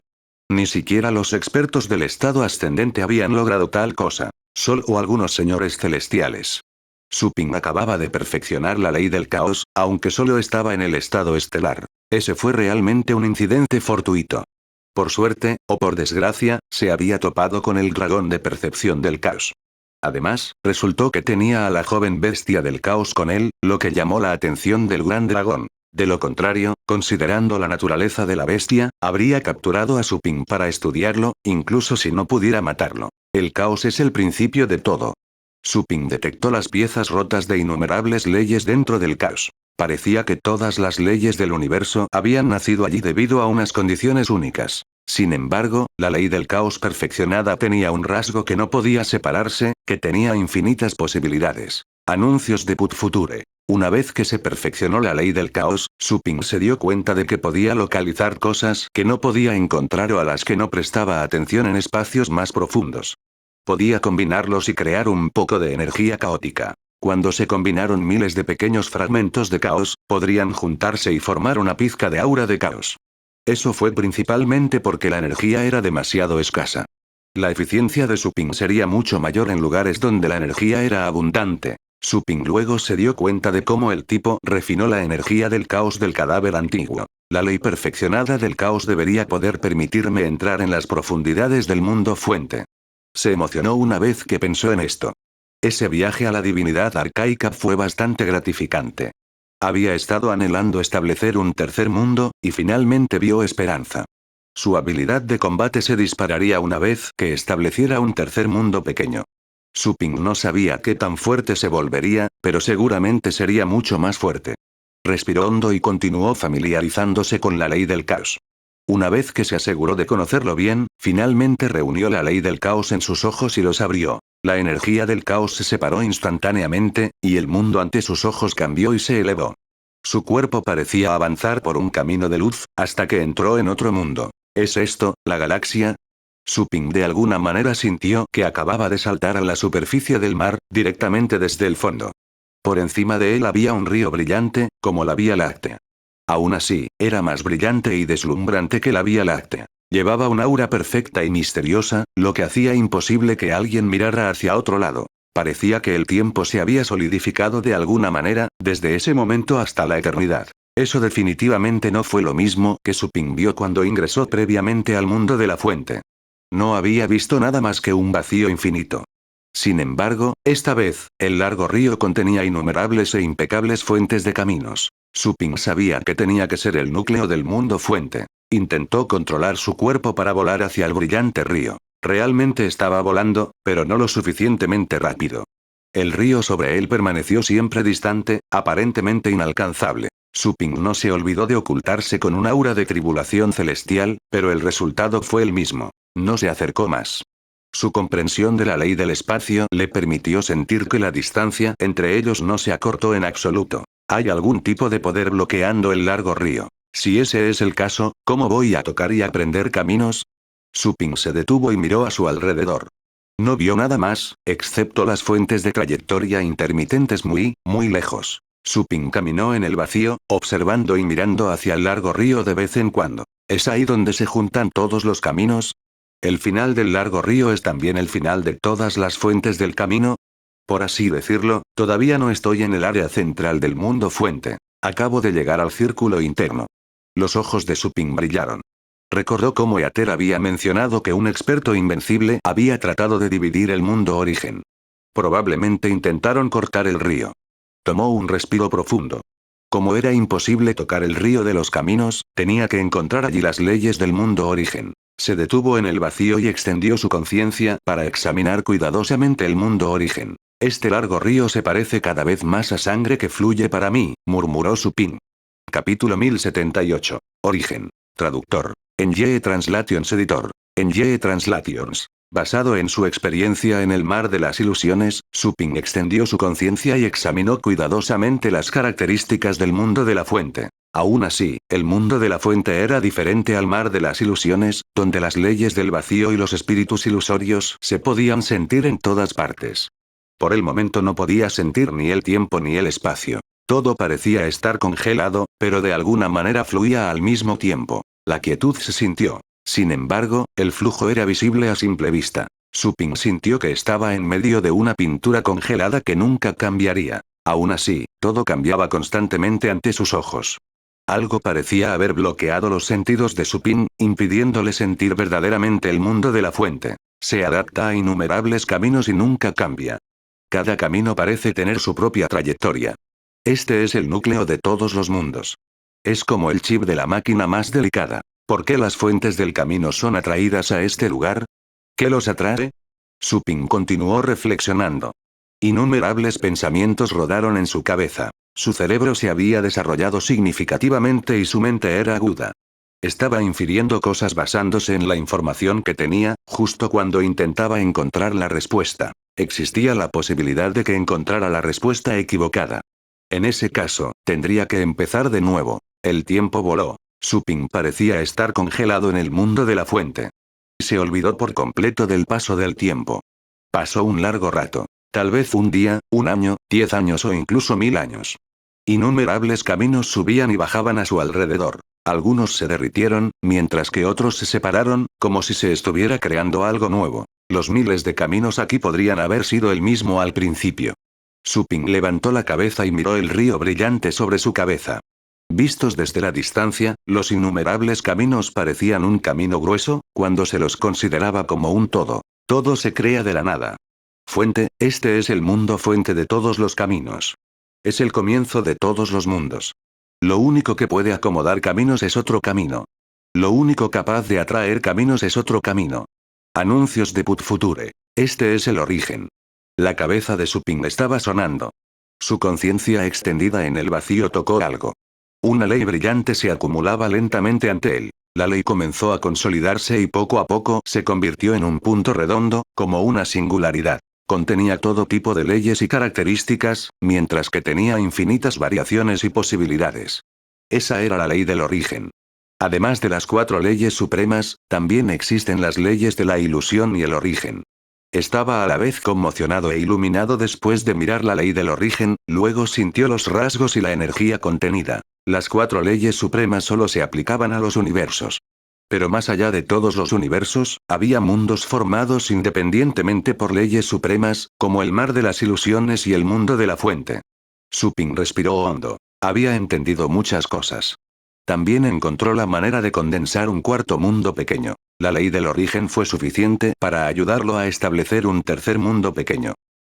Ni siquiera los expertos del estado ascendente habían logrado tal cosa. Solo algunos señores celestiales. Supin acababa de perfeccionar la ley del caos, aunque solo estaba en el estado estelar. Ese fue realmente un incidente fortuito. Por suerte, o por desgracia, se había topado con el dragón de percepción del caos. Además, resultó que tenía a la joven bestia del caos con él, lo que llamó la atención del gran dragón. De lo contrario, considerando la naturaleza de la bestia, habría capturado a Supin para estudiarlo, incluso si no pudiera matarlo. El caos es el principio de todo. Supin detectó las piezas rotas de innumerables leyes dentro del caos. Parecía que todas las leyes del universo habían nacido allí debido a unas condiciones únicas. Sin embargo, la ley del caos perfeccionada tenía un rasgo que no podía separarse, que tenía infinitas posibilidades. Anuncios de Put Future. Una vez que se perfeccionó la ley del caos, Supin se dio cuenta de que podía localizar cosas que no podía encontrar o a las que no prestaba atención en espacios más profundos. Podía combinarlos y crear un poco de energía caótica. Cuando se combinaron miles de pequeños fragmentos de caos, podrían juntarse y formar una pizca de aura de caos. Eso fue principalmente porque la energía era demasiado escasa. La eficiencia de Supin sería mucho mayor en lugares donde la energía era abundante. Supin luego se dio cuenta de cómo el tipo refinó la energía del caos del cadáver antiguo. La ley perfeccionada del caos debería poder permitirme entrar en las profundidades del mundo fuente. Se emocionó una vez que pensó en esto. Ese viaje a la divinidad arcaica fue bastante gratificante. Había estado anhelando establecer un tercer mundo, y finalmente vio esperanza. Su habilidad de combate se dispararía una vez que estableciera un tercer mundo pequeño. Supin no sabía qué tan fuerte se volvería, pero seguramente sería mucho más fuerte. Respiró hondo y continuó familiarizándose con la ley del caos. Una vez que se aseguró de conocerlo bien, finalmente reunió la ley del caos en sus ojos y los abrió. La energía del caos se separó instantáneamente, y el mundo ante sus ojos cambió y se elevó. Su cuerpo parecía avanzar por un camino de luz, hasta que entró en otro mundo. ¿Es esto, la galaxia? Supin de alguna manera sintió que acababa de saltar a la superficie del mar, directamente desde el fondo. Por encima de él había un río brillante, como la Vía Láctea. Aún así, era más brillante y deslumbrante que la Vía Láctea. Llevaba un aura perfecta y misteriosa, lo que hacía imposible que alguien mirara hacia otro lado. Parecía que el tiempo se había solidificado de alguna manera, desde ese momento hasta la eternidad. Eso definitivamente no fue lo mismo que Supin vio cuando ingresó previamente al mundo de la fuente. No había visto nada más que un vacío infinito. Sin embargo, esta vez, el largo río contenía innumerables e impecables fuentes de caminos. Supin sabía que tenía que ser el núcleo del mundo fuente. Intentó controlar su cuerpo para volar hacia el brillante río. Realmente estaba volando, pero no lo suficientemente rápido. El río sobre él permaneció siempre distante, aparentemente inalcanzable. Supin no se olvidó de ocultarse con un aura de tribulación celestial, pero el resultado fue el mismo. No se acercó más. Su comprensión de la ley del espacio le permitió sentir que la distancia entre ellos no se acortó en absoluto. Hay algún tipo de poder bloqueando el largo río. Si ese es el caso, ¿cómo voy a tocar y aprender caminos? Supin se detuvo y miró a su alrededor. No vio nada más, excepto las fuentes de trayectoria intermitentes muy, muy lejos. Supin caminó en el vacío, observando y mirando hacia el largo río de vez en cuando. ¿Es ahí donde se juntan todos los caminos? ¿El final del largo río es también el final de todas las fuentes del camino? Por así decirlo, todavía no estoy en el área central del mundo fuente. Acabo de llegar al círculo interno. Los ojos de Suping brillaron. Recordó cómo Yater había mencionado que un experto invencible había tratado de dividir el mundo origen. Probablemente intentaron cortar el río. Tomó un respiro profundo. Como era imposible tocar el río de los caminos, tenía que encontrar allí las leyes del mundo origen. Se detuvo en el vacío y extendió su conciencia para examinar cuidadosamente el mundo origen. Este largo río se parece cada vez más a sangre que fluye para mí, murmuró Suping. Capítulo 1078. Origen. Traductor. Enye Translations Editor. Enye Translations. Basado en su experiencia en el mar de las ilusiones, Suping extendió su conciencia y examinó cuidadosamente las características del mundo de la fuente. Aún así, el mundo de la fuente era diferente al mar de las ilusiones, donde las leyes del vacío y los espíritus ilusorios se podían sentir en todas partes. Por el momento no podía sentir ni el tiempo ni el espacio. Todo parecía estar congelado, pero de alguna manera fluía al mismo tiempo. La quietud se sintió. Sin embargo, el flujo era visible a simple vista. Suping sintió que estaba en medio de una pintura congelada que nunca cambiaría. Aún así, todo cambiaba constantemente ante sus ojos. Algo parecía haber bloqueado los sentidos de Suping, impidiéndole sentir verdaderamente el mundo de la fuente. Se adapta a innumerables caminos y nunca cambia. Cada camino parece tener su propia trayectoria. Este es el núcleo de todos los mundos. Es como el chip de la máquina más delicada. ¿Por qué las fuentes del camino son atraídas a este lugar? ¿Qué los atrae? Suping continuó reflexionando. Innumerables pensamientos rodaron en su cabeza. Su cerebro se había desarrollado significativamente y su mente era aguda. Estaba infiriendo cosas basándose en la información que tenía, justo cuando intentaba encontrar la respuesta. Existía la posibilidad de que encontrara la respuesta equivocada. En ese caso, tendría que empezar de nuevo. El tiempo voló. Suping parecía estar congelado en el mundo de la fuente. Se olvidó por completo del paso del tiempo. Pasó un largo rato. Tal vez un día, un año, 10 años o incluso 1000 años. Innumerables caminos subían y bajaban a su alrededor. Algunos se derritieron, mientras que otros se separaron, como si se estuviera creando algo nuevo. Los miles de caminos aquí podrían haber sido el mismo al principio. Suping levantó la cabeza y miró el río brillante sobre su cabeza. Vistos desde la distancia, los innumerables caminos parecían un camino grueso, cuando se los consideraba como un todo. Todo se crea de la nada. Fuente, este es el mundo fuente de todos los caminos. Es el comienzo de todos los mundos. Lo único que puede acomodar caminos es otro camino. Lo único capaz de atraer caminos es otro camino. Anuncios de Put Future. Este es el origen. La cabeza de Suping estaba sonando. Su conciencia extendida en el vacío tocó algo. Una ley brillante se acumulaba lentamente ante él. La ley comenzó a consolidarse y poco a poco se convirtió en un punto redondo, como una singularidad. Contenía todo tipo de leyes y características, mientras que tenía infinitas variaciones y posibilidades. Esa era la ley del origen. Además de las 4 leyes supremas, también existen las leyes de la ilusión y el origen. Estaba a la vez conmocionado e iluminado después de mirar la ley del origen, luego sintió los rasgos y la energía contenida. Las 4 leyes supremas solo se aplicaban a los universos. Pero más allá de todos los universos, había mundos formados independientemente por leyes supremas, como el mar de las ilusiones y el mundo de la fuente. Suping respiró hondo. Había entendido muchas cosas. También encontró la manera de condensar un cuarto mundo pequeño. La ley del origen fue suficiente para ayudarlo a establecer un tercer mundo pequeño.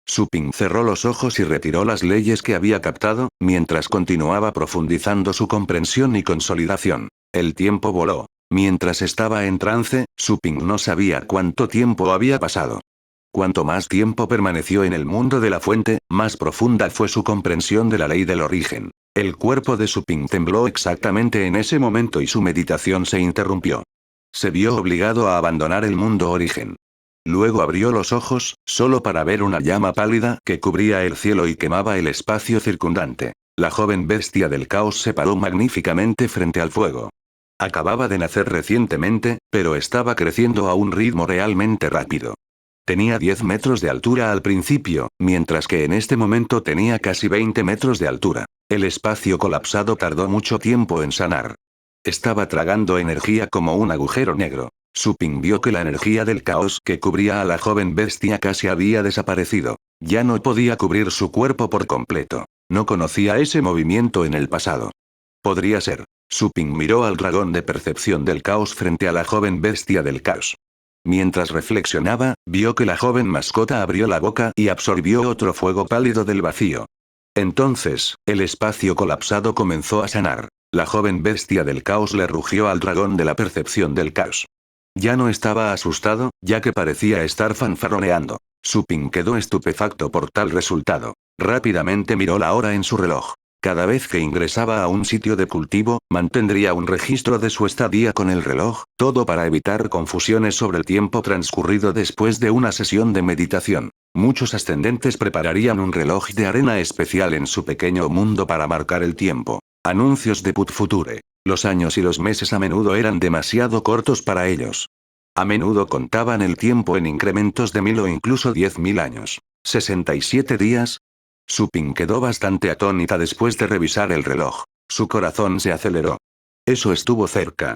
Suping cerró los ojos y retiró las leyes que había captado, mientras continuaba profundizando su comprensión y consolidación. El tiempo voló. Mientras estaba en trance, Suping no sabía cuánto tiempo había pasado. Cuanto más tiempo permaneció en el mundo de la fuente, más profunda fue su comprensión de la ley del origen. El cuerpo de Suping tembló exactamente en ese momento y su meditación se interrumpió. Se vio obligado a abandonar el mundo origen. Luego abrió los ojos, solo para ver una llama pálida que cubría el cielo y quemaba el espacio circundante. La joven bestia del caos se paró magníficamente frente al fuego. Acababa de nacer recientemente, pero estaba creciendo a un ritmo realmente rápido. Tenía 10 metros de altura al principio, mientras que en este momento tenía casi 20 metros de altura. El espacio colapsado tardó mucho tiempo en sanar. Estaba tragando energía como un agujero negro. Suping vio que la energía del caos que cubría a la joven bestia casi había desaparecido. Ya no podía cubrir su cuerpo por completo. No conocía ese movimiento en el pasado. Podría ser. Suping miró al dragón de percepción del caos frente a la joven bestia del caos. Mientras reflexionaba, vio que la joven mascota abrió la boca y absorbió otro fuego pálido del vacío. Entonces, el espacio colapsado comenzó a sanar. La joven bestia del caos le rugió al dragón de la percepción del caos. Ya no estaba asustado, ya que parecía estar fanfarroneando. Suping quedó estupefacto por tal resultado. Rápidamente miró la hora en su reloj. Cada vez que ingresaba a un sitio de cultivo, mantendría un registro de su estadía con el reloj, todo para evitar confusiones sobre el tiempo transcurrido después de una sesión de meditación. Muchos ascendentes prepararían un reloj de arena especial en su pequeño mundo para marcar el tiempo. Anuncios de Put Future. Los años y los meses a menudo eran demasiado cortos para ellos. A menudo contaban el tiempo en incrementos de 1000 o incluso 10.000 años. 67 días. Suping quedó bastante atónita después de revisar el reloj. Su corazón se aceleró. Eso estuvo cerca.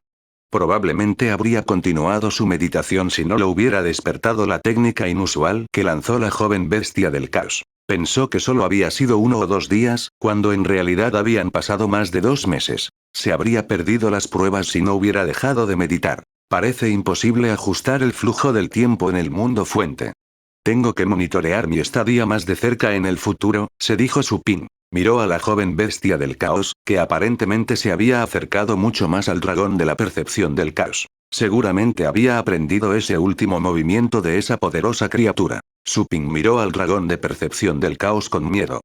Probablemente habría continuado su meditación si no lo hubiera despertado la técnica inusual que lanzó la joven bestia del caos. Pensó que solo había sido 1 o 2 días, cuando en realidad habían pasado más de 2 meses. Se habría perdido las pruebas si no hubiera dejado de meditar. Parece imposible ajustar el flujo del tiempo en el mundo fuente. Tengo que monitorear mi estadía más de cerca en el futuro, se dijo Suping. Miró a la joven bestia del caos, que aparentemente se había acercado mucho más al dragón de la percepción del caos. Seguramente había aprendido ese último movimiento de esa poderosa criatura. Suping miró al dragón de percepción del caos con miedo.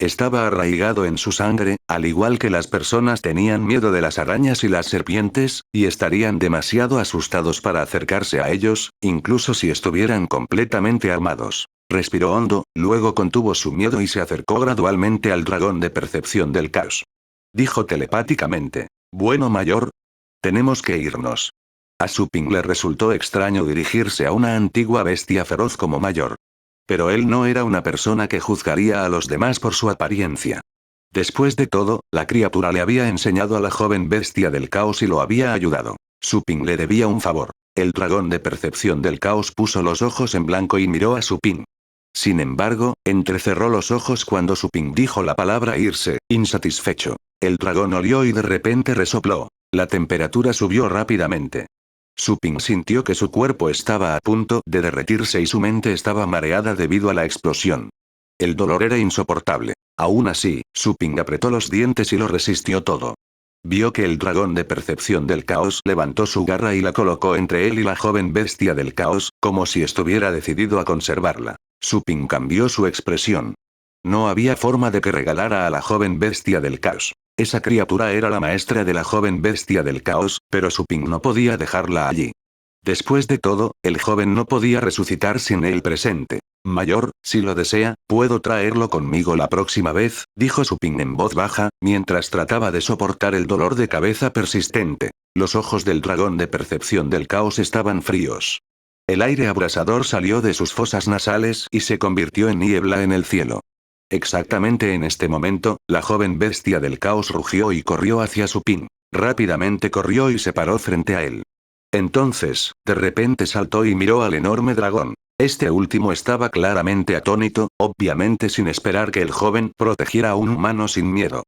Estaba arraigado en su sangre, al igual que las personas tenían miedo de las arañas y las serpientes, y estarían demasiado asustados para acercarse a ellos, incluso si estuvieran completamente armados. Respiró hondo, luego contuvo su miedo y se acercó gradualmente al dragón de percepción del caos. Dijo telepáticamente: «Bueno, mayor. Tenemos que irnos». A Suping le resultó extraño dirigirse a una antigua bestia feroz como mayor. Pero él no era una persona que juzgaría a los demás por su apariencia. Después de todo, la criatura le había enseñado a la joven bestia del caos y lo había ayudado. Suping le debía un favor. El dragón de percepción del caos puso los ojos en blanco y miró a Suping. Sin embargo, entrecerró los ojos cuando Suping dijo la palabra irse, insatisfecho. El dragón olió y de repente resopló. La temperatura subió rápidamente. Suping sintió que su cuerpo estaba a punto de derretirse y su mente estaba mareada debido a la explosión. El dolor era insoportable. Aún así, Suping apretó los dientes y lo resistió todo. Vio que el dragón de percepción del caos levantó su garra y la colocó entre él y la joven bestia del caos, como si estuviera decidido a conservarla. Suping cambió su expresión. No había forma de que regalara a la joven bestia del caos. Esa criatura era la maestra de la joven bestia del caos, pero Suping no podía dejarla allí. Después de todo, el joven no podía resucitar sin el presente. Mayor, si lo desea, puedo traerlo conmigo la próxima vez, dijo Suping en voz baja, mientras trataba de soportar el dolor de cabeza persistente. Los ojos del dragón de percepción del caos estaban fríos. El aire abrasador salió de sus fosas nasales y se convirtió en niebla en el cielo. Exactamente en este momento, la joven bestia del caos rugió y corrió hacia Suping. Rápidamente corrió y se paró frente a él. Entonces, de repente saltó y miró al enorme dragón. Este último estaba claramente atónito, obviamente sin esperar que el joven protegiera a un humano sin miedo.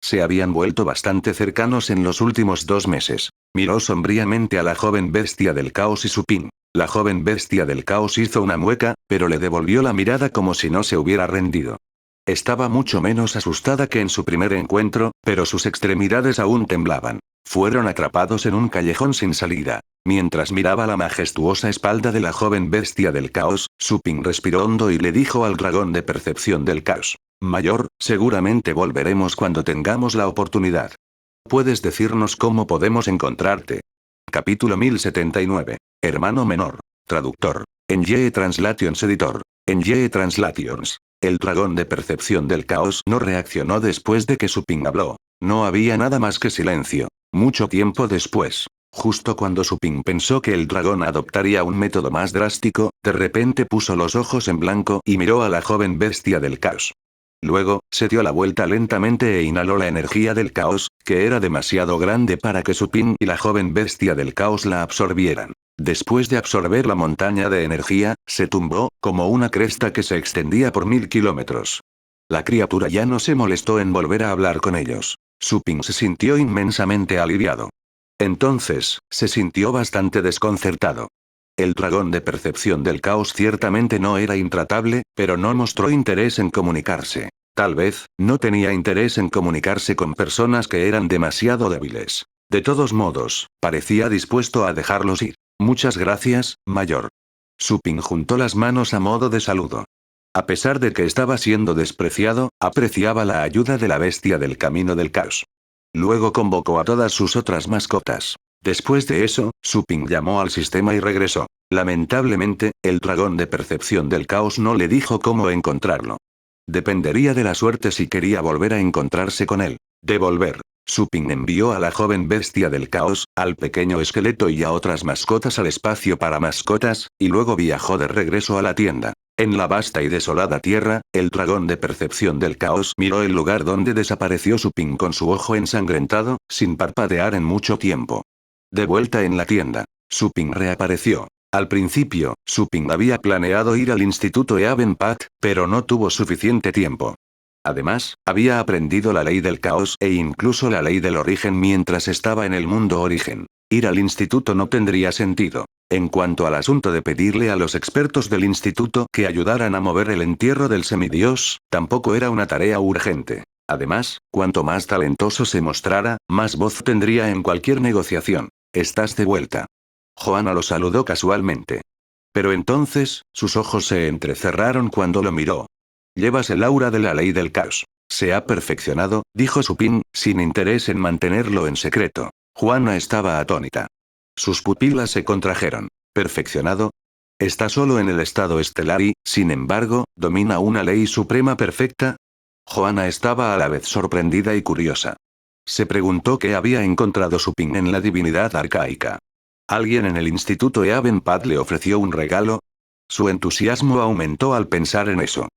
Se habían vuelto bastante cercanos en los últimos 2 meses. Miró sombríamente a la joven bestia del caos y Suping. La joven bestia del caos hizo una mueca, pero le devolvió la mirada como si no se hubiera rendido. Estaba mucho menos asustada que en su primer encuentro, pero sus extremidades aún temblaban. Fueron atrapados en un callejón sin salida. Mientras miraba la majestuosa espalda de la joven bestia del caos, Suping respiró hondo y le dijo al dragón de percepción del caos: «Mayor, seguramente volveremos cuando tengamos la oportunidad. ¿Puedes decirnos cómo podemos encontrarte?» Capítulo 1079. Hermano menor. Traductor. En Ye Translations Editor. En Ye Translations. El dragón de percepción del caos no reaccionó después de que Suping habló. No había nada más que silencio. Mucho tiempo después, justo cuando Suping pensó que el dragón adoptaría un método más drástico, de repente puso los ojos en blanco y miró a la joven bestia del caos. Luego, se dio la vuelta lentamente e inhaló la energía del caos, que era demasiado grande para que Suping y la joven bestia del caos la absorbieran. Después de absorber la montaña de energía, se tumbó, como una cresta que se extendía por 1000 kilómetros. La criatura ya no se molestó en volver a hablar con ellos. Suping se sintió inmensamente aliviado. Entonces, se sintió bastante desconcertado. El dragón de percepción del caos ciertamente no era intratable, pero no mostró interés en comunicarse. Tal vez, no tenía interés en comunicarse con personas que eran demasiado débiles. De todos modos, parecía dispuesto a dejarlos ir. Muchas gracias, mayor. Suping juntó las manos a modo de saludo. A pesar de que estaba siendo despreciado, apreciaba la ayuda de la bestia del camino del caos. Luego convocó a todas sus otras mascotas. Después de eso, Suping llamó al sistema y regresó. Lamentablemente, el dragón de percepción del caos no le dijo cómo encontrarlo. Dependería de la suerte si quería volver a encontrarse con él. Devolver. Suping envió a la joven bestia del caos, al pequeño esqueleto y a otras mascotas al espacio para mascotas, y luego viajó de regreso a la tienda. En la vasta y desolada tierra, el dragón de percepción del caos miró el lugar donde desapareció Suping con su ojo ensangrentado, sin parpadear en mucho tiempo. De vuelta en la tienda, Suping reapareció. Al principio, Suping había planeado ir al Instituto Eavenpath, pero no tuvo suficiente tiempo. Además, había aprendido la ley del caos e incluso la ley del origen mientras estaba en el mundo origen. Ir al instituto no tendría sentido. En cuanto al asunto de pedirle a los expertos del instituto que ayudaran a mover el entierro del semidios, tampoco era una tarea urgente. Además, cuanto más talentoso se mostrara, más voz tendría en cualquier negociación. ¿Estás de vuelta? Joanna lo saludó casualmente. Pero entonces, sus ojos se entrecerraron cuando lo miró. Llevas el aura de la ley del caos. Se ha perfeccionado, dijo Suping, sin interés en mantenerlo en secreto. Joanna estaba atónita. Sus pupilas se contrajeron. ¿Perfeccionado? Está solo en el estado estelar y, sin embargo, domina una ley suprema perfecta. Joanna estaba a la vez sorprendida y curiosa. Se preguntó qué había encontrado Suping en la divinidad arcaica. ¿Alguien en el Instituto Eavenpath le ofreció un regalo? Su entusiasmo aumentó al pensar en eso.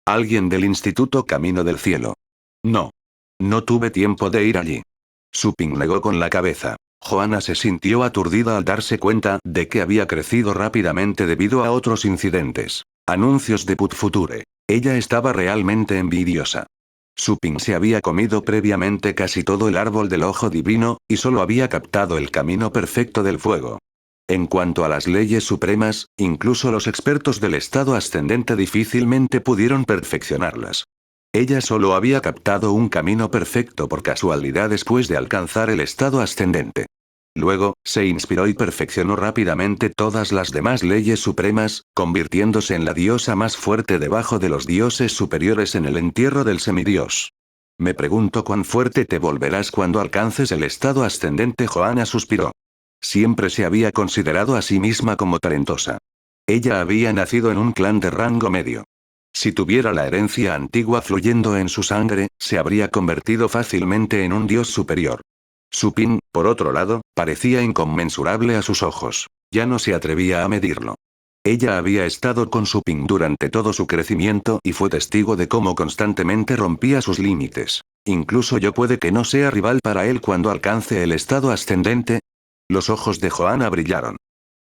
¿Alguien del Instituto Camino del Cielo? No. No tuve tiempo de ir allí. Suping negó con la cabeza. Joanna se sintió aturdida al darse cuenta de que había crecido rápidamente debido a otros incidentes. Anuncios de Put Future. Ella estaba realmente envidiosa. Suping se había comido previamente casi todo el árbol del ojo divino, y solo había captado el camino perfecto del fuego. En cuanto a las leyes supremas, incluso los expertos del estado ascendente difícilmente pudieron perfeccionarlas. Ella solo había captado un camino perfecto por casualidad después de alcanzar el estado ascendente. Luego, se inspiró y perfeccionó rápidamente todas las demás leyes supremas, convirtiéndose en la diosa más fuerte debajo de los dioses superiores en el entierro del semidios. Me pregunto cuán fuerte te volverás cuando alcances el estado ascendente. Joanna suspiró. Siempre se había considerado a sí misma como talentosa. Ella había nacido en un clan de rango medio. Si tuviera la herencia antigua fluyendo en su sangre, se habría convertido fácilmente en un dios superior. Suping, por otro lado, parecía inconmensurable a sus ojos. Ya no se atrevía a medirlo. Ella había estado con Suping durante todo su crecimiento y fue testigo de cómo constantemente rompía sus límites. Incluso yo puede que no sea rival para él cuando alcance el estado ascendente. Los ojos de Joanna brillaron.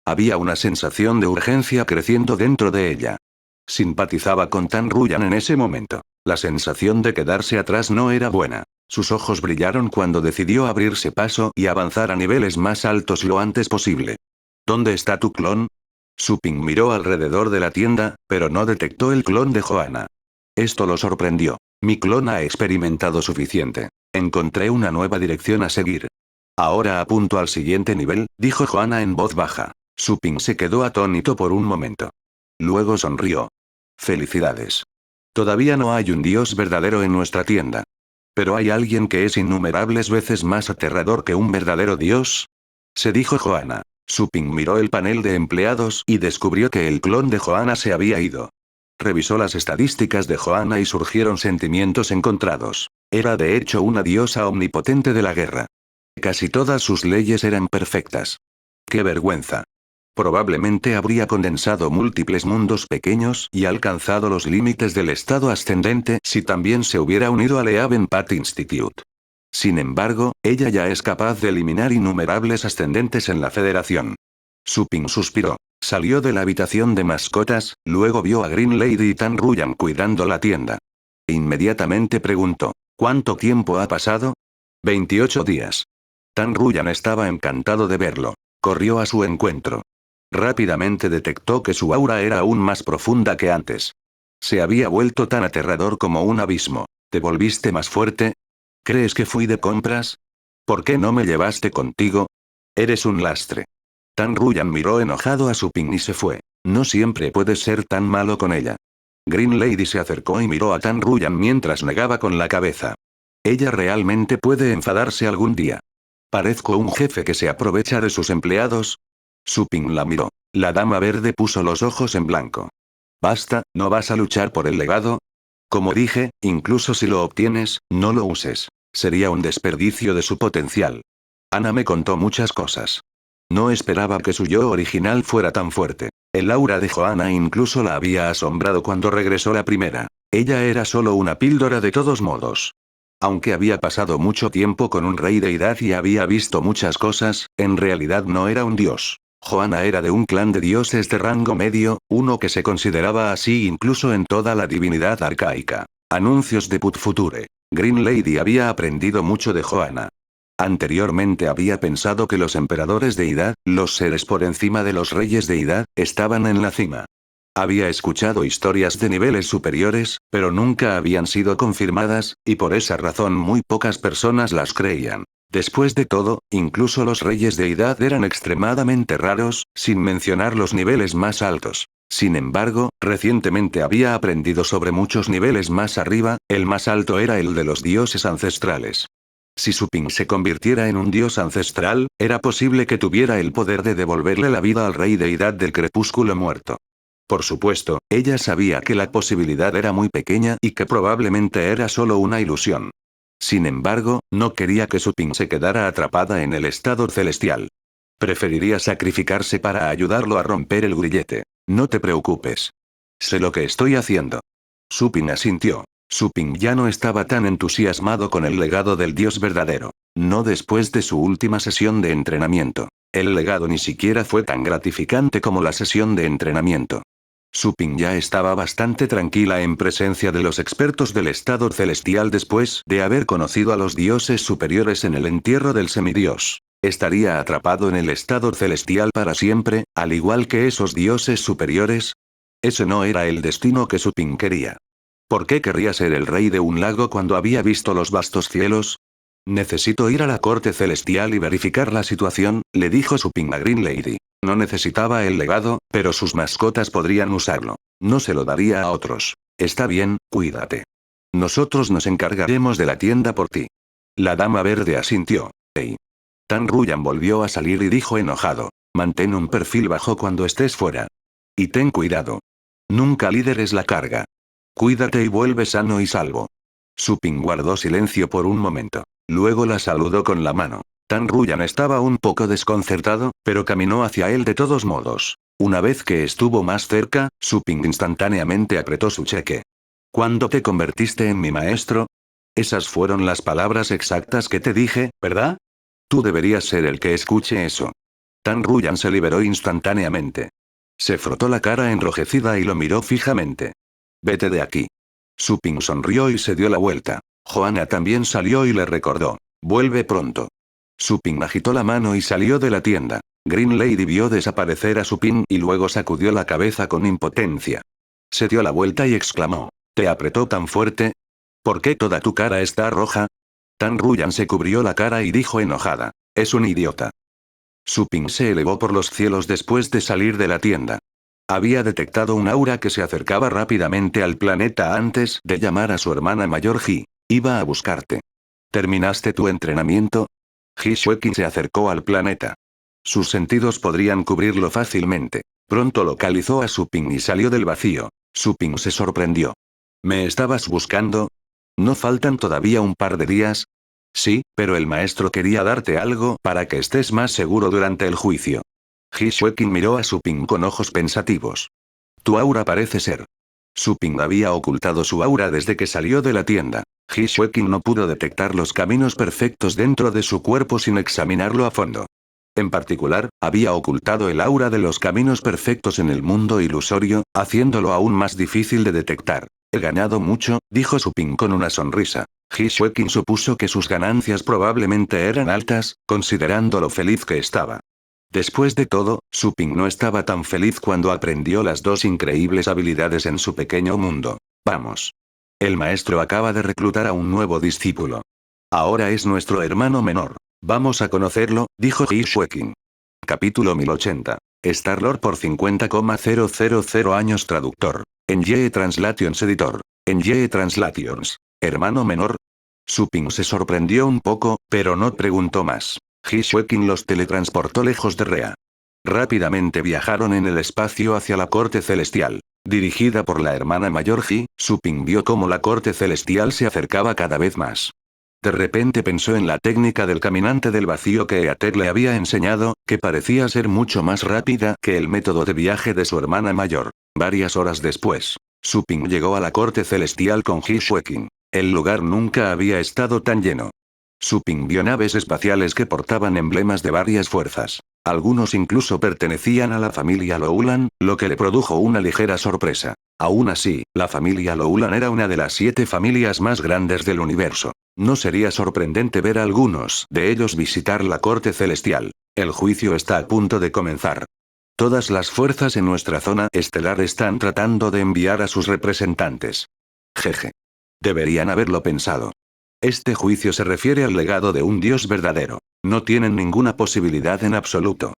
Había una sensación de urgencia creciendo dentro de ella. Simpatizaba con Tan Ruyan en ese momento. La sensación de quedarse atrás no era buena. Sus ojos brillaron cuando decidió abrirse paso y avanzar a niveles más altos lo antes posible. ¿Dónde está tu clon? Suping miró alrededor de la tienda, pero no detectó el clon de Joanna. Esto lo sorprendió. Mi clon ha experimentado suficiente. Encontré una nueva dirección a seguir. Ahora apunto al siguiente nivel, dijo Joanna en voz baja. Suping se quedó atónito por un momento. Luego sonrió. Felicidades. Todavía no hay un dios verdadero en nuestra tienda. ¿Pero hay alguien que es innumerables veces más aterrador que un verdadero dios? Se dijo Joanna. Suping miró el panel de empleados y descubrió que el clon de Joanna se había ido. Revisó las estadísticas de Joanna y surgieron sentimientos encontrados. Era de hecho una diosa omnipotente de la guerra. Casi todas sus leyes eran perfectas. ¡Qué vergüenza! Probablemente habría condensado múltiples mundos pequeños y alcanzado los límites del estado ascendente si también se hubiera unido al Eavenpath Institute. Sin embargo, ella ya es capaz de eliminar innumerables ascendentes en la Federación. Ping suspiró. Salió de la habitación de mascotas, luego vio a Green Lady y Tan Ruyan cuidando la tienda. Inmediatamente preguntó, ¿cuánto tiempo ha pasado? 28 días. Tan Ruyan estaba encantado de verlo. Corrió a su encuentro. Rápidamente detectó que su aura era aún más profunda que antes. Se había vuelto tan aterrador como un abismo. ¿Te volviste más fuerte? ¿Crees que fui de compras? ¿Por qué no me llevaste contigo? Eres un lastre. Tan Ruyan miró enojado a Ping y se fue. No siempre puedes ser tan malo con ella. Green Lady se acercó y miró a Tan Ruyan mientras negaba con la cabeza. Ella realmente puede enfadarse algún día. ¿Parezco un jefe que se aprovecha de sus empleados? Ping la miró. La dama verde puso los ojos en blanco. Basta, ¿no vas a luchar por el legado? Como dije, incluso si lo obtienes, no lo uses. Sería un desperdicio de su potencial. Ana me contó muchas cosas. No esperaba que su yo original fuera tan fuerte. El aura de Johanna incluso la había asombrado cuando regresó la primera. Ella era solo una píldora de todos modos. Aunque había pasado mucho tiempo con un rey deidad y había visto muchas cosas, en realidad no era un dios. Johanna era de un clan de dioses de rango medio, uno que se consideraba así incluso en toda la divinidad arcaica. Anuncios de Put Future. Green Lady había aprendido mucho de Johanna. Anteriormente había pensado que los emperadores deidad, los seres por encima de los reyes deidad, estaban en la cima. Había escuchado historias de niveles superiores, pero nunca habían sido confirmadas, y por esa razón muy pocas personas las creían. Después de todo, incluso los reyes deidad eran extremadamente raros, sin mencionar los niveles más altos. Sin embargo, recientemente había aprendido sobre muchos niveles más arriba, el más alto era el de los dioses ancestrales. Si Ping se convirtiera en un dios ancestral, era posible que tuviera el poder de devolverle la vida al rey deidad del crepúsculo muerto. Por supuesto, ella sabía que la posibilidad era muy pequeña y que probablemente era solo una ilusión. Sin embargo, no quería que Ping se quedara atrapada en el estado celestial. Preferiría sacrificarse para ayudarlo a romper el grillete. No te preocupes. Sé lo que estoy haciendo. Ping asintió. Ping ya no estaba tan entusiasmado con el legado del dios verdadero. No después de su última sesión de entrenamiento. El legado ni siquiera fue tan gratificante como la sesión de entrenamiento. Ping ya estaba bastante tranquila en presencia de los expertos del estado celestial después de haber conocido a los dioses superiores en el entierro del semidios. ¿Estaría atrapado en el estado celestial para siempre, al igual que esos dioses superiores? Ese no era el destino que Ping quería. ¿Por qué querría ser el rey de un lago cuando había visto los vastos cielos? Necesito ir a la corte celestial y verificar la situación, le dijo Ping a Green Lady. No necesitaba el legado, pero sus mascotas podrían usarlo. No se lo daría a otros. Está bien, cuídate. Nosotros nos encargaremos de la tienda por ti. La dama verde asintió. Hey. Tan Ruyan volvió a salir y dijo enojado. Mantén un perfil bajo cuando estés fuera. Y ten cuidado. Nunca lideres la carga. Cuídate y vuelve sano y salvo. Ping guardó silencio por un momento. Luego la saludó con la mano. Tan Ruyan estaba un poco desconcertado, pero caminó hacia él de todos modos. Una vez que estuvo más cerca, Ping instantáneamente apretó su cheque. ¿Cuándo te convertiste en mi maestro? Esas fueron las palabras exactas que te dije, ¿verdad? Tú deberías ser el que escuche eso. Tan Ruyan se liberó instantáneamente. Se frotó la cara enrojecida y lo miró fijamente. Vete de aquí. Ping sonrió y se dio la vuelta. Johanna también salió y le recordó. Vuelve pronto. Ping agitó la mano y salió de la tienda. Green Lady vio desaparecer a Ping y luego sacudió la cabeza con impotencia. Se dio la vuelta y exclamó. ¿Te apretó tan fuerte? ¿Por qué toda tu cara está roja? Tan Ruyan se cubrió la cara y dijo enojada. Es un idiota. Ping se elevó por los cielos después de salir de la tienda. Había detectado un aura que se acercaba rápidamente al planeta antes de llamar a su hermana mayor Ji. Iba a buscarte. ¿Terminaste tu entrenamiento? Ji Xueqin se acercó al planeta. Sus sentidos podrían cubrirlo fácilmente. Pronto localizó a Ping y salió del vacío. Ping se sorprendió. ¿Me estabas buscando? ¿No faltan todavía un par de días? Sí, pero el maestro quería darte algo para que estés más seguro durante el juicio. Ji Xueqin miró a Ping con ojos pensativos. Tu aura parece ser. Ping había ocultado su aura desde que salió de la tienda. Ji Xueqin no pudo detectar los caminos perfectos dentro de su cuerpo sin examinarlo a fondo. En particular, había ocultado el aura de los caminos perfectos en el mundo ilusorio, haciéndolo aún más difícil de detectar. He ganado mucho, dijo Suping con una sonrisa. Ji Xueqin supuso que sus ganancias probablemente eran altas, considerando lo feliz que estaba. Después de todo, Suping no estaba tan feliz cuando aprendió las dos increíbles habilidades en su pequeño mundo. Vamos. El maestro acaba de reclutar a un nuevo discípulo. Ahora es nuestro hermano menor. Vamos a conocerlo, dijo Ji Xueqin. Capítulo 1080. Star-Lord por 50,000 años. Traductor. En Ye Translations Editor. En Ye Translations. Hermano menor. Suping se sorprendió un poco, pero no preguntó más. Ji Xueqin los teletransportó lejos de Rea. Rápidamente viajaron en el espacio hacia la corte celestial. Dirigida por la hermana mayor Ji, Suping vio cómo la corte celestial se acercaba cada vez más. De repente pensó en la técnica del caminante del vacío que Eater le había enseñado, que parecía ser mucho más rápida que el método de viaje de su hermana mayor. Varias horas después, Suping llegó a la corte celestial con Ji Xueqin. El lugar nunca había estado tan lleno. Suping vio naves espaciales que portaban emblemas de varias fuerzas. Algunos incluso pertenecían a la familia Loulan, lo que le produjo una ligera sorpresa. Aún así, la familia Loulan era una de las 7 familias más grandes del universo. No sería sorprendente ver a algunos de ellos visitar la corte celestial. El juicio está a punto de comenzar. Todas las fuerzas en nuestra zona estelar están tratando de enviar a sus representantes. Jeje. Deberían haberlo pensado. Este juicio se refiere al legado de un dios verdadero. No tienen ninguna posibilidad en absoluto.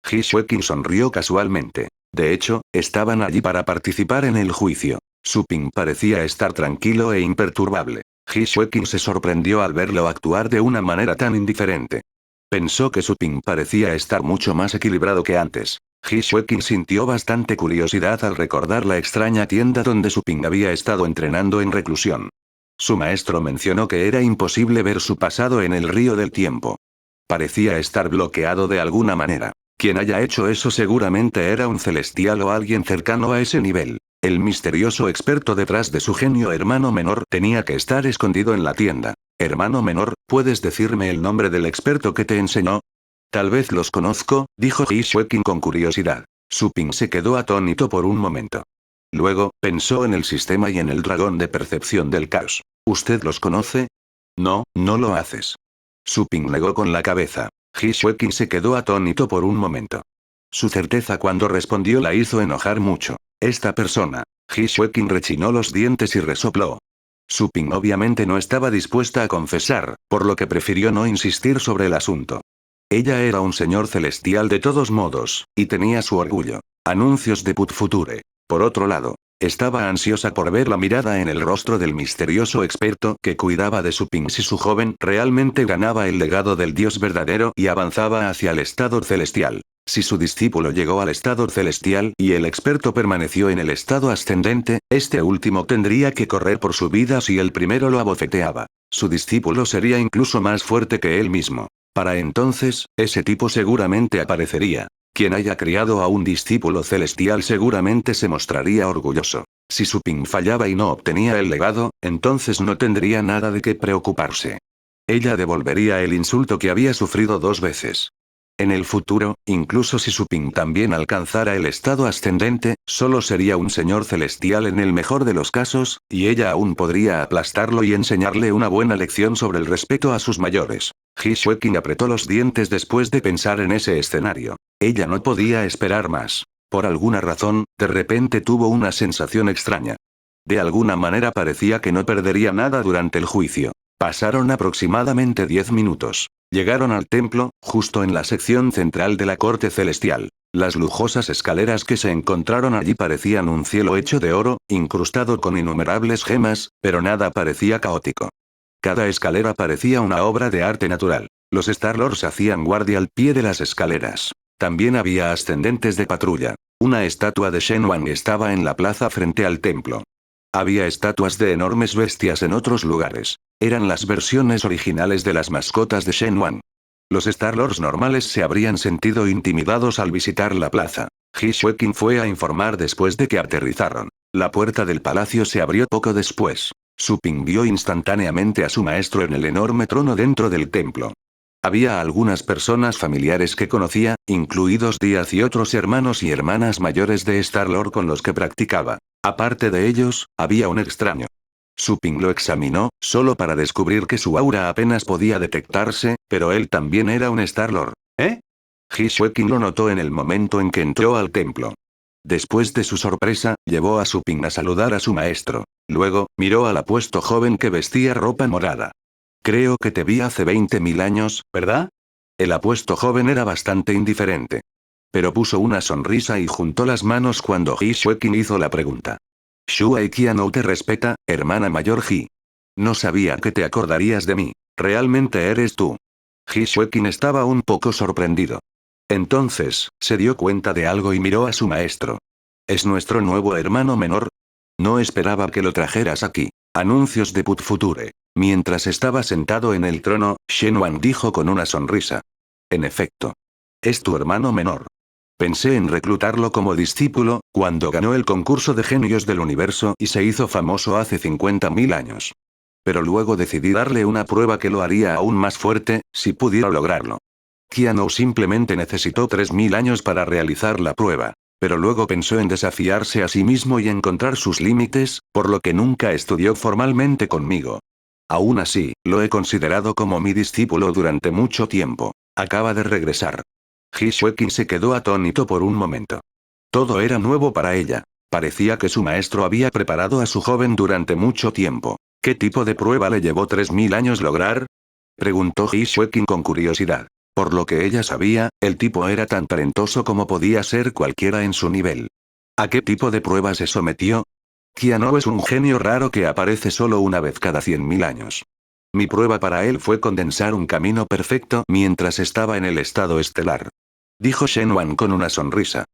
Ji Xueqin sonrió casualmente. De hecho, estaban allí para participar en el juicio. Suping parecía estar tranquilo e imperturbable. Ji Xueqin se sorprendió al verlo actuar de una manera tan indiferente. Pensó que Suping parecía estar mucho más equilibrado que antes. Ji Xueqin sintió bastante curiosidad al recordar la extraña tienda donde Suping había estado entrenando en reclusión. Su maestro mencionó que era imposible ver su pasado en el río del tiempo. Parecía estar bloqueado de alguna manera. Quien haya hecho eso seguramente era un celestial o alguien cercano a ese nivel. El misterioso experto detrás de su genio hermano menor tenía que estar escondido en la tienda. Hermano menor, ¿puedes decirme el nombre del experto que te enseñó? Tal vez los conozco, dijo Ji Xueqin con curiosidad. Suping se quedó atónito por un momento. Luego, pensó en el sistema y en el dragón de percepción del caos. ¿Usted los conoce? No, no lo haces. Suping negó con la cabeza. Ji Xueqin se quedó atónito por un momento. Su certeza cuando respondió la hizo enojar mucho. Esta persona. Ji Xueqin rechinó los dientes y resopló. Suping obviamente no estaba dispuesta a confesar, por lo que prefirió no insistir sobre el asunto. Ella era un señor celestial de todos modos, y tenía su orgullo. Anuncios de Put Future. Por otro lado, estaba ansiosa por ver la mirada en el rostro del misterioso experto que cuidaba de Suping si su joven realmente ganaba el legado del dios verdadero y avanzaba hacia el estado celestial. Si su discípulo llegó al estado celestial y el experto permaneció en el estado ascendente, este último tendría que correr por su vida si el primero lo abofeteaba. Su discípulo sería incluso más fuerte que él mismo. Para entonces, ese tipo seguramente aparecería. Quien haya criado a un discípulo celestial seguramente se mostraría orgulloso. Si Suping fallaba y no obtenía el legado, entonces no tendría nada de qué preocuparse. Ella devolvería el insulto que había sufrido 2 veces. En el futuro, incluso si Suping también alcanzara el estado ascendente, solo sería un señor celestial en el mejor de los casos, y ella aún podría aplastarlo y enseñarle una buena lección sobre el respeto a sus mayores. Ji Xueqin apretó los dientes después de pensar en ese escenario. Ella no podía esperar más. Por alguna razón, de repente tuvo una sensación extraña. De alguna manera parecía que no perdería nada durante el juicio. Pasaron aproximadamente 10 minutos. Llegaron al templo, justo en la sección central de la corte celestial. Las lujosas escaleras que se encontraron allí parecían un cielo hecho de oro, incrustado con innumerables gemas, pero nada parecía caótico. Cada escalera parecía una obra de arte natural. Los Star-Lords hacían guardia al pie de las escaleras. También había ascendentes de patrulla. Una estatua de Shen Wang estaba en la plaza frente al templo. Había estatuas de enormes bestias en otros lugares. Eran las versiones originales de las mascotas de Shen Wang. Los Star-Lords normales se habrían sentido intimidados al visitar la plaza. Ji Xueqin fue a informar después de que aterrizaron. La puerta del palacio se abrió poco después. Suping vio instantáneamente a su maestro en el enorme trono dentro del templo. Había algunas personas familiares que conocía, incluidos Díaz y otros hermanos y hermanas mayores de Star-Lord con los que practicaba. Aparte de ellos, había un extraño. Su Ping lo examinó, solo para descubrir que su aura apenas podía detectarse, pero él también era un Star-Lord. ¿Eh? Hisuekin lo notó en el momento en que entró al templo. Después de su sorpresa, llevó a su Ping a saludar a su maestro. Luego, miró al apuesto joven que vestía ropa morada. Creo que te vi hace 20.000 años, ¿verdad? El apuesto joven era bastante indiferente. Pero puso una sonrisa y juntó las manos cuando Hisuekin hizo la pregunta. Shuai Qianou te respeta, hermana mayor Ji. No sabía que te acordarías de mí. Realmente eres tú. Hisuekin estaba un poco sorprendido. Entonces, se dio cuenta de algo y miró a su maestro. ¿Es nuestro nuevo hermano menor? No esperaba que lo trajeras aquí. Anuncios de Put Future. Mientras estaba sentado en el trono, Shenwan dijo con una sonrisa. En efecto. Es tu hermano menor. Pensé en reclutarlo como discípulo, cuando ganó el concurso de genios del universo y se hizo famoso hace 50.000 años. Pero luego decidí darle una prueba que lo haría aún más fuerte, si pudiera lograrlo. Qianou simplemente necesitó 3.000 años para realizar la prueba. Pero luego pensó en desafiarse a sí mismo y encontrar sus límites, por lo que nunca estudió formalmente conmigo. Aún así, lo he considerado como mi discípulo durante mucho tiempo. Acaba de regresar. Hisuekin se quedó atónito por un momento. Todo era nuevo para ella. Parecía que su maestro había preparado a su joven durante mucho tiempo. ¿Qué tipo de prueba le llevó 3.000 años lograr? Preguntó Hisuekin con curiosidad. Por lo que ella sabía, el tipo era tan talentoso como podía ser cualquiera en su nivel. ¿A qué tipo de prueba se sometió? Qianou es un genio raro que aparece solo una vez cada 100.000 años. Mi prueba para él fue condensar un camino perfecto mientras estaba en el estado estelar. Dijo Shenwan con una sonrisa.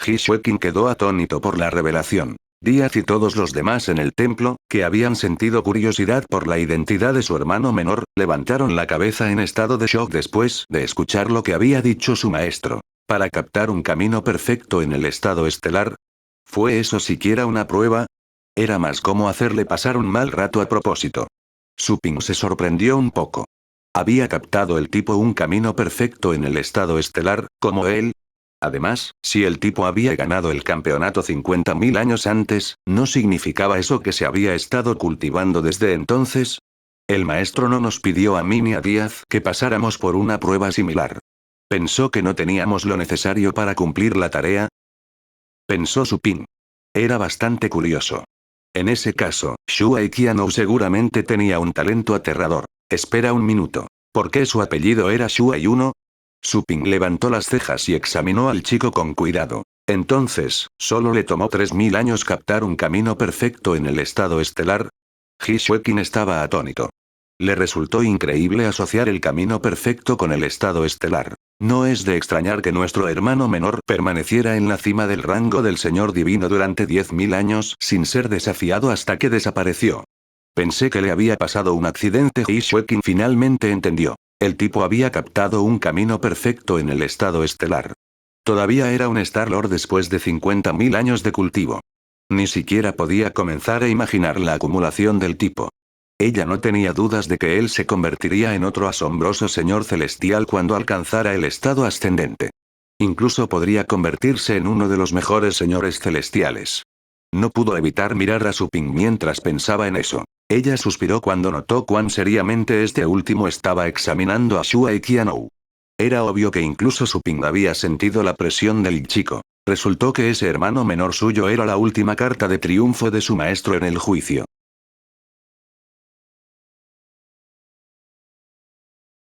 Hisuekin quedó atónito por la revelación. Díaz y todos los demás en el templo, que habían sentido curiosidad por la identidad de su hermano menor, levantaron la cabeza en estado de shock después de escuchar lo que había dicho su maestro. ¿Para captar un camino perfecto en el estado estelar? ¿Fue eso siquiera una prueba? Era más como hacerle pasar un mal rato a propósito. Su Ping se sorprendió un poco. ¿Había captado el tipo un camino perfecto en el estado estelar, como él? Además, si el tipo había ganado el campeonato 50.000 años antes, ¿no significaba eso que se había estado cultivando desde entonces? El maestro no nos pidió a mí ni a Díaz que pasáramos por una prueba similar. ¿Pensó que no teníamos lo necesario para cumplir la tarea? Pensó Su Ping. Era bastante curioso. En ese caso, Shuai Qianou seguramente tenía un talento aterrador. Espera un minuto. ¿Por qué su apellido era Shuai 1? Su Ping levantó las cejas y examinó al chico con cuidado. Entonces, ¿solo le tomó 3.000 años captar un camino perfecto en el estado estelar? Hisuekin estaba atónito. Le resultó increíble asociar el camino perfecto con el estado estelar. No es de extrañar que nuestro hermano menor permaneciera en la cima del rango del Señor Divino durante 10.000 años sin ser desafiado hasta que desapareció. Pensé que le había pasado un accidente. Hisuekin finalmente entendió. El tipo había captado un camino perfecto en el estado estelar. Todavía era un Star-Lord después de 50.000 años de cultivo. Ni siquiera podía comenzar a imaginar la acumulación del tipo. Ella no tenía dudas de que él se convertiría en otro asombroso señor celestial cuando alcanzara el estado ascendente. Incluso podría convertirse en uno de los mejores señores celestiales. No pudo evitar mirar a Su Ping mientras pensaba en eso. Ella suspiró cuando notó cuán seriamente este último estaba examinando a Shuai Qianou. Era obvio que incluso Su Ping había sentido la presión del chico. Resultó que ese hermano menor suyo era la última carta de triunfo de su maestro en el juicio.